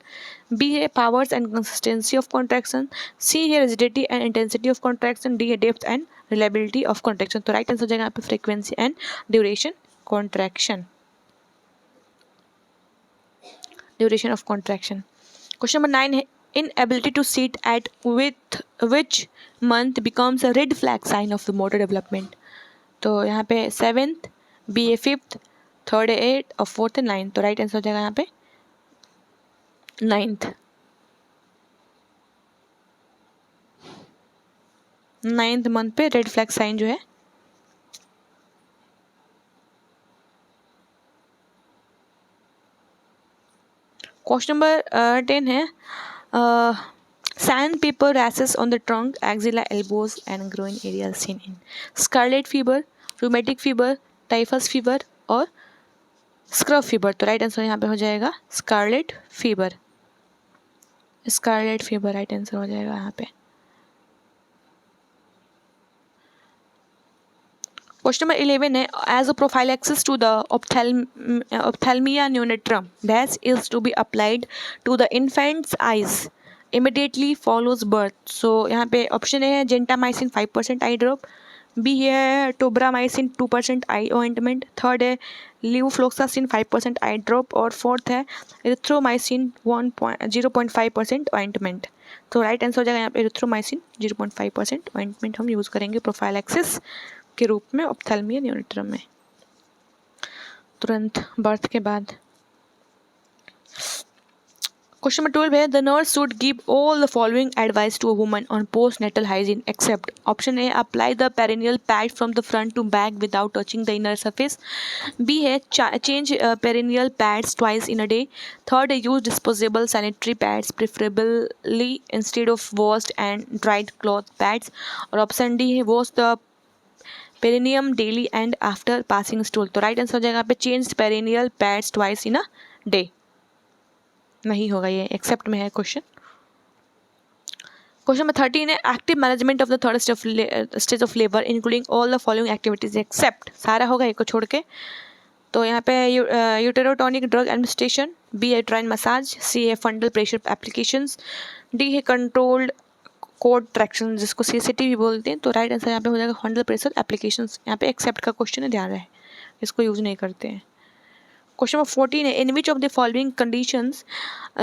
B है powers and consistency of contraction, C है rigidity and intensity of contraction, D है depth and reliability of contraction. तो right answer हो जाएगा यहाँ पे frequency and duration contraction, duration of contraction. Question number 9 है inability to sit at with which month becomes a red flag sign of the motor development. तो यहाँ पे 7th, B है 5th, 3rd है 8th और 4th है 9th. तो right answer हो जाएगा यहाँ पे 9th. 9th मंथ पे रेड फ्लैग साइन जो है। क्वेश्चन नंबर 10 है sandpaper rashes on the trunk, axilla, elbows and groin areas seen in scarlet fever, rheumatic fever, typhus fever और स्क्रब फीवर। तो राइट आंसर यहाँ पे हो जाएगा scarlet fever, scarlet fever right answer हो जाएगा यहाँ पे। क्वेश्चन नंबर 11 है as a prophylaxis to the ophthalmia neonatorum dash is to be applied to the infant's eyes immediately follows birth. So यहाँ पे ऑप्शन ए है जेंटामाइसिन 5% आई ड्रॉप, बी है tobramycin 2% eye ointment, third है levofloxacin 5% eye drop और fourth है erythromycin 0.5% ointment. तो right answer हो जाएगा यहाँ पे एरिथ्रोमाइसिन 0.5% ऑइंटमेंट हम यूज़ करेंगे प्रोफाइलैक्सिस के रूप में ऑप्थेल्मिया न्यूनेट्रम में तुरंत बर्थ के बाद। क्वेश्चन नंबर 12 है the nurse should give all the following advice to a woman on postnatal hygiene except. Option A apply the perineal pad from the front to back without touching the inner surface, B है change perineal pads twice in a day, third है use disposable sanitary pads preferably instead of washed and dried cloth pads, और option D है wash the perineum daily and after passing stool. तो right answer हो जाएगा यहाँ पे change perineal pads twice in a day. नहीं होगा, ये एक्सेप्ट में है क्वेश्चन। क्वेश्चन नंबर 13 है active management of the third stage of labour including all the following activities except, सारा होगा एक को छोड़ के। तो यहाँ पे यूटेरोटॉनिक ड्रग एडमिनिस्ट्रेशन, बी है ट्राइन मसाज, सी है फंडल प्रेशर एप्लीकेशंस, डी है कंट्रोल्ड कोड ट्रैक्शन जिसको CCT भी बोलते हैं। तो राइट आंसर यहाँ पे हो जाएगा फंडल प्रेशर एप्लीकेशंस। यहाँ पे एक्सेप्ट का क्वेश्चन है, ध्यान रहे इसको यूज नहीं करते हैं। क्वेश्चन नंबर 14 है, in which of the following conditions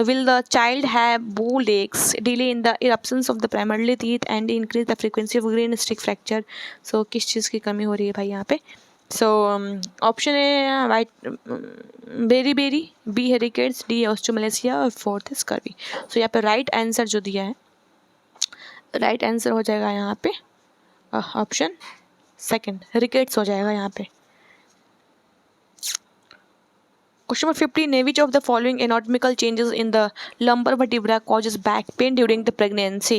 will the child have bow legs, delay in the eruptions of the primarily teeth and increase the frequency of green stick fracture? So किस चीज़ की कमी हो रही है भाई यहाँ पे? So ऑप्शन है वाइट बेरी बेरी, बी है रिकेट्स, डी है ऑस्टियोमलेसिया और फोर्थ है स्कर्वी. सो यहाँ पे राइट आंसर जो दिया है, राइट आंसर हो जाएगा यहाँ पे ऑप्शन सेकंड, रिकेट्स हो जाएगा यहाँ पे. Question number 15. Which of the following anatomical changes in the lumbar vertebra causes back pain during the pregnancy?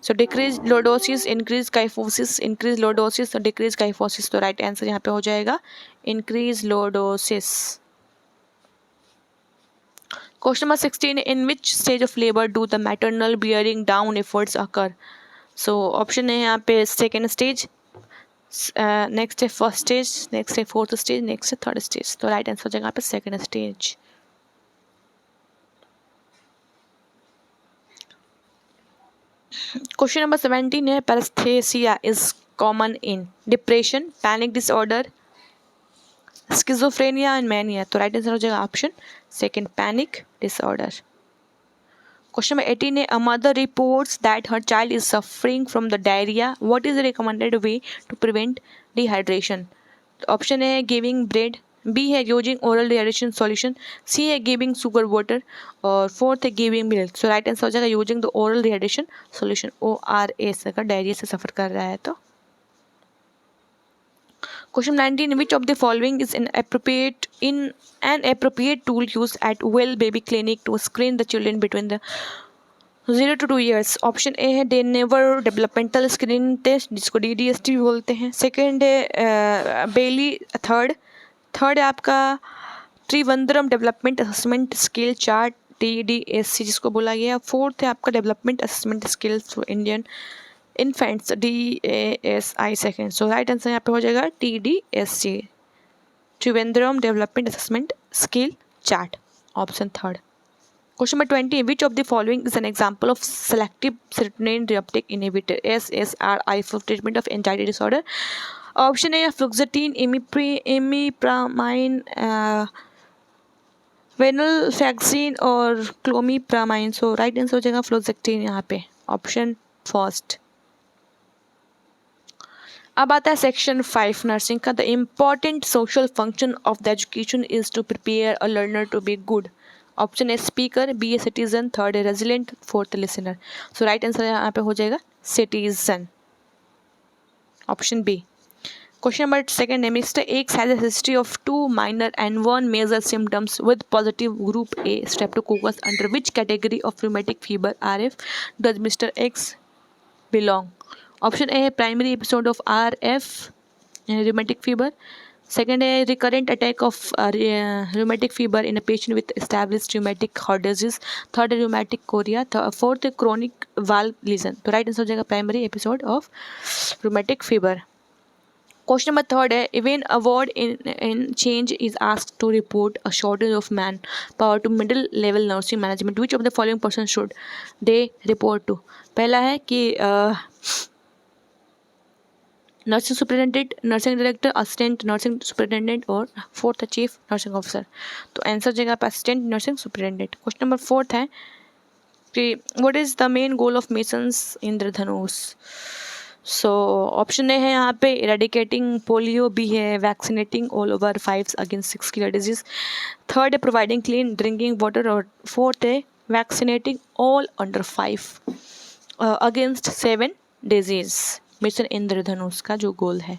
So decreased lordosis, increased kyphosis, increased lordosis or decreased kyphosis. तो right answer यहाँ पे हो जाएगा increased lordosis. Question number 16. In which stage of labor do the maternal bearing down efforts occur? So option है यहाँ पे second stage, next है first stage, next है फोर्थ स्टेज, नेक्स्ट है थर्ड स्टेज. तो राइट आंसर हो जाएगा यहाँ पे सेकंड स्टेज. क्वेश्चन नंबर 17 है, paresthesia is common in depression, panic disorder, schizophrenia and mania. तो राइट आंसर हो जाएगा option second, panic disorder. Question number 18 है, a mother reports that her child is suffering from the diarrhea. What is the recommended way to prevent dehydration? Option है giving bread, B है using oral dehydration solution, सी है giving sugar water और fourth है giving milk. सो right answer हो जाएगा using the oral dehydration solution, ORS, अगर diarrhoea से सफ़र कर रहा है तो. Question 19. Which of the following is an appropriate tool used at Well Baby Clinic to screen the children between the 0 to 2 years? Option A है डेनेवर developmental screening test, जिसको DDST भी बोलते हैं. सेकेंड है बेली, थर्ड है आपका Trivandrum development assessment skill chart, TDSC जिसको बोला गया. फोर्थ है आपका development assessment skills for Indian infants, DASI second. So right answer यहाँ पे हो जाएगा TDSC, Trivandrum development assessment skill chart, option third. Question number 20. Which of the following is an example of selective serotonin reuptake inhibitor, SSRI, for treatment of anxiety disorder? Option A fluoxetine, imipramine, venlafaxine और clomipramine. सो right answer हो जाएगा फ्लुक्सेटीन यहाँ पे, option first. अब आता है section 5 nursing का. The important social function of the education is to prepare a learner to be good. Option A speaker, B a citizen, third है resilient, fourth listener. So right answer यहाँ पे हो जाएगा citizen, option B. Question number second है, mister X has a history of 2 minor and 1 major symptoms with positive group A streptococcus. Under which category of rheumatic fever RF does mister X belong? Option A है primary episode of RF rheumatic fever. Second है recurrent attack of rheumatic fever in a patient with established rheumatic heart disease. Third है rheumatic chorea. Fourth है chronic valve lesion. तो right answer हो जाएगा primary episode of rheumatic fever. Question number third है, when a ward in change is asked to report a shortage of manpower to middle level nursing management, which of the following person should they report to? पहला है कि nursing superintendent, nursing director, assistant nursing superintendent और fourth है chief nursing officer. तो answer जगह पर assistant nursing superintendent. Question number fourth है कि what is the main goal of missions Indradhanush? So option A है यहाँ पे इरेडिकेटिंग पोलियो, बी है vaccinating all over 5 against 6 killer disease, third है प्रोवाइडिंग क्लीन ड्रिंकिंग वाटर और fourth है vaccinating all under 5 against 7 disease. Mission इंद्रधनुष का जो गोल है.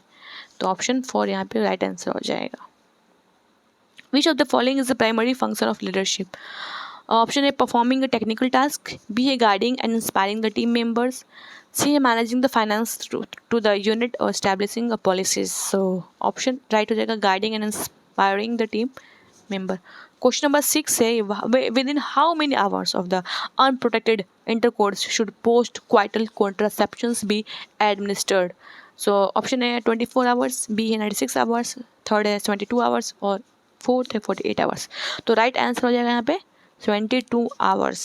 तो ऑप्शन 4 यहाँ पे राइट आंसर हो जाएगा. Which of the following is the primary function of leadership? Option A performing a technical task, B है guiding and inspiring the team members, C है managing the finance to the unit और establishing a policies. So option right हो जाएगा guiding and inspiring the team member. Question number 6 है, within how many hours of the unprotected intercourse should post-coital contraceptions be administered? So option है 24 hours, B है 96 hours, third है 72 hours और fourth है 48 hours. तो right answer हो जाएगा यहाँ पे 22 hours.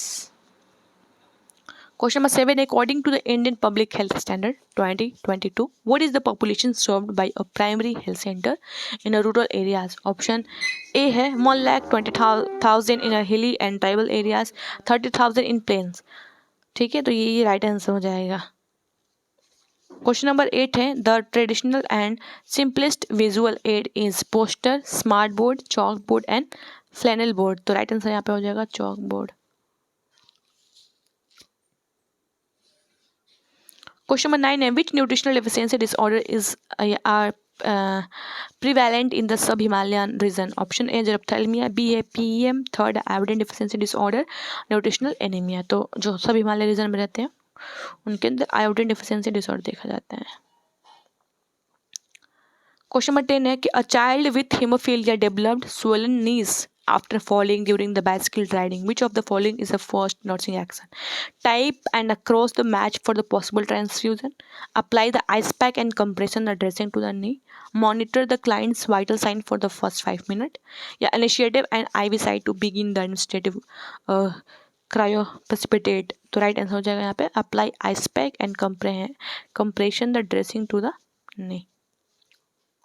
Question number 7, according to the Indian Public Health Standard 2022, what is the population served by a primary health center in a rural areas? Option A है 1,20,000 in a hilly and tribal areas, 30,000 in plains. ठीक है, तो ये right answer हो जाएगा. Question number 8 है the traditional and simplest visual add is poster, smart board, chalk board and flannel board. तो right answer यहाँ पे हो जाएगा चॉक बोर्ड. क्वेश्चन नंबर 9 है which nutritional deficiency disorder is prevalent in the sub-Himalayan region? Option A xerophthalmia, B है PEM, third iodine deficiency disorder, nutritional anaemia. तो जो सब हिमालय रीजन में रहते हैं उनके अंदर आयोडीन डिफिशियंसी डिसऑर्डर देखा जाता है. क्वेश्चन नंबर 10 है कि a child with haemophilia developed swollen knees after falling during the bicycle riding. Which of the following is the first nursing action? Type and across the match for the possible transfusion. Apply the ice pack and compression the dressing to the knee. Monitor the client's vital sign for the first 5 minutes. या initiative and IV site to begin the administrative cryoprecipitate. तो right answer हो जाएगा यहाँ पे apply ice pack and compression the dressing to the knee.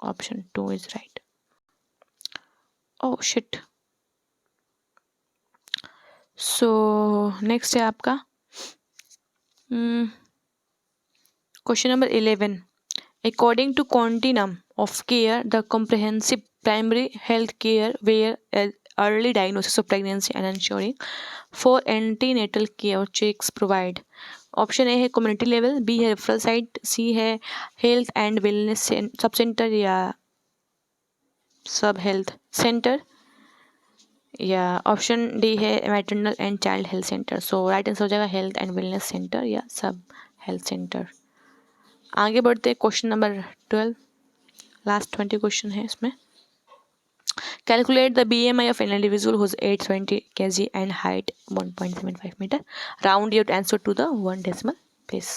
Option 2 is right. Oh shit. So next है आपका question number 11. According to continuum of care the comprehensive primary health care where early diagnosis of pregnancy and ensuring for antenatal care checks provide. Option A है community level, B है referral site, सी है health and wellness sub centre या सब health centre, या option D है maternal and child health centre. So right answer हो जाएगा health and wellness centre या सब हेल्थ सेंटर. आगे बढ़ते क्वेश्चन नंबर 12, लास्ट 20 क्वेश्चन है इसमें. Calculate the BMI of an individual whose 820 kg and height 1.75 metre. Round your answer to the 1 decimal place.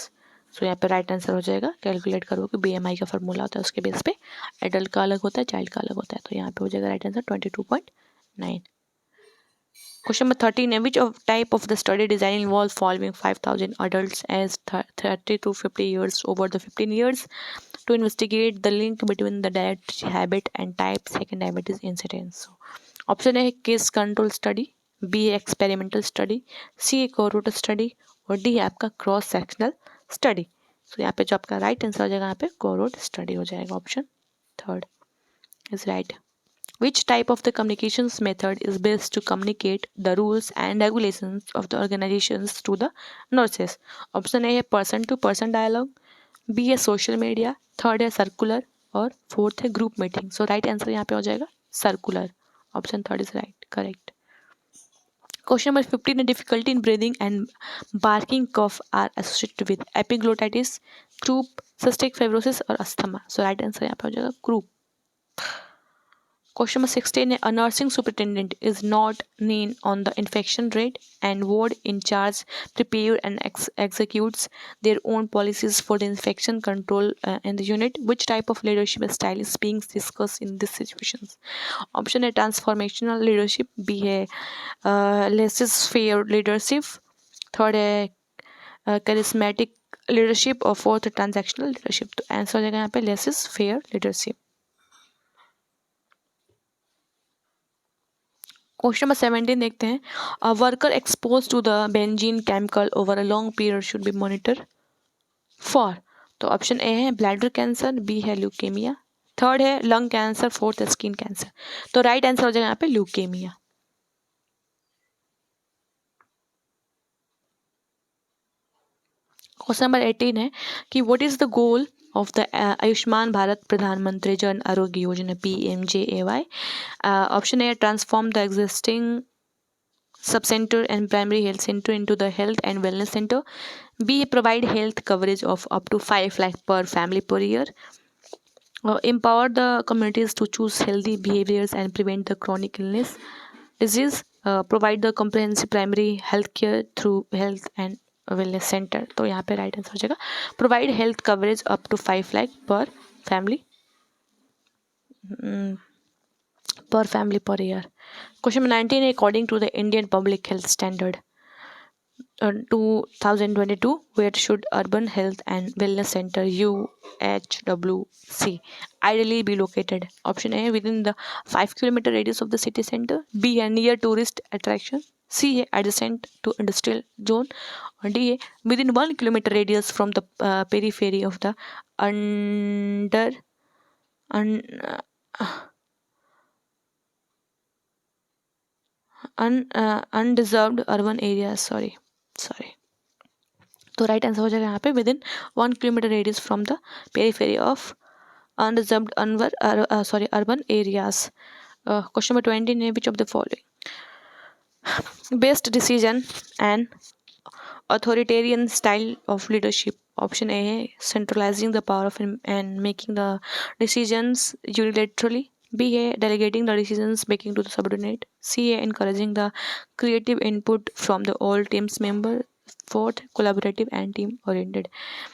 So यहाँ पे राइट आंसर हो जाएगा कैलकुलेट करो कि BMI का फॉर्मूला होता है उसके बेस पे एडल्ट का अलग होता है चाइल्ड का अलग होता है. तो यहाँ पे हो जाएगा right answer 22.9. Question number 13. Which type of the study design involves following 5,000 adults as 30 to 50 years over the 15 years to investigate the link between the dietary habit and type 2 diabetes incidence? So, option A है case control study, B है experimental study, C है cohort study और D है आपका cross sectional study. So यहाँ पे जो आपका राइट आंसर हो जाएगा यहाँ पे cohort study हो जाएगा. Option 3rd is right. Which type of the communications method is best to communicate the rules and regulations of the organizations to the nurses? Option A है person to person dialogue, B है social media, third है circular और fourth है group meeting. So right answer यहाँ पे हो जाएगा circular. Option 3rd is right, correct. Question number 15. Difficulty in breathing and barking cough are associated with epiglottitis, croup, cystic fibrosis और asthma. So right answer यहाँ पे हो जाएगा croup. Question number 16. A nursing superintendent is not named on the infection rate and ward in charge prepare and executes their own policies for the infection control in the unit. Which type of leadership style is being discussed in these situations? Option A transformational leadership, B है laissez-faire leadership, third है charismatic leadership और fourth transactional leadership. तो answer हो जाएगा यहाँ पे laissez-faire leadership. Question number 17 देखते हैं. A worker expose to the benzene chemical over a long period should be monitor for. तो ऑप्शन ए है ब्लैडर कैंसर, बी है ल्यूकेमिया, थर्ड है लंग कैंसर, फोर्थ है स्किन कैंसर. तो right answer हो जाएगा यहाँ पे ल्यूकेमिया. क्वेश्चन नंबर 18 है कि what is the goal of the Ayushman Bharat प्रधानमंत्री Jan Arogya Yojana PMJAY. Option A transform the existing sub-center and primary health center into the health and wellness center. B provide health coverage of up to 5 lakh per family per year. Empower the communities to choose healthy behaviors and prevent the chronic illness disease. Provide the comprehensive primary health care through health and wellness centre. तो यहाँ पे right answer हो जाएगा provide health coverage up to 5 lakh per family per year. Question number 19 according to the Indian public health standard 2022, where should Urban Health and Wellness Center UHWC ideally be located? Option A, within the 5 kilometer radius of the city center. B, near tourist attraction. C, adjacent to industrial zone. Or D, within 1 kilometer radius from the periphery of the under un, undeserved urban areas. Sorry. तो right answer हो जाएगा यहाँ पे with in 1 kilometre radius from the periphery of unreserved urban areas. Question number 20, name which of the following best decision and authoritarian style of leadership? Option A है centralizing the power of and making the decisions unilaterally. B है delegating the decisions making to the subordinate. C है encouraging the creative input from the all teams member. Fourth, collaborative and team oriented.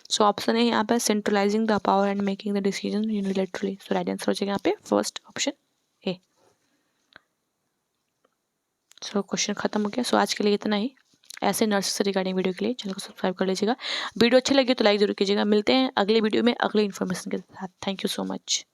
So option है यहाँ पे centralizing the power and making the decision unilaterally. So right answer हो जाएगा यहाँ पे first option A. So question खत्म हो गया. सो आज के लिए इतना ही. ऐसे नर्स से रिगार्डिंग वीडियो के लिए चैनल को सब्सक्राइब कर लीजिएगा. वीडियो अच्छी लगी तो लाइक जरूर कीजिएगा. मिलते हैं अगले वीडियो में अगले इन्फॉर्मेशन के साथ. Thank you so much.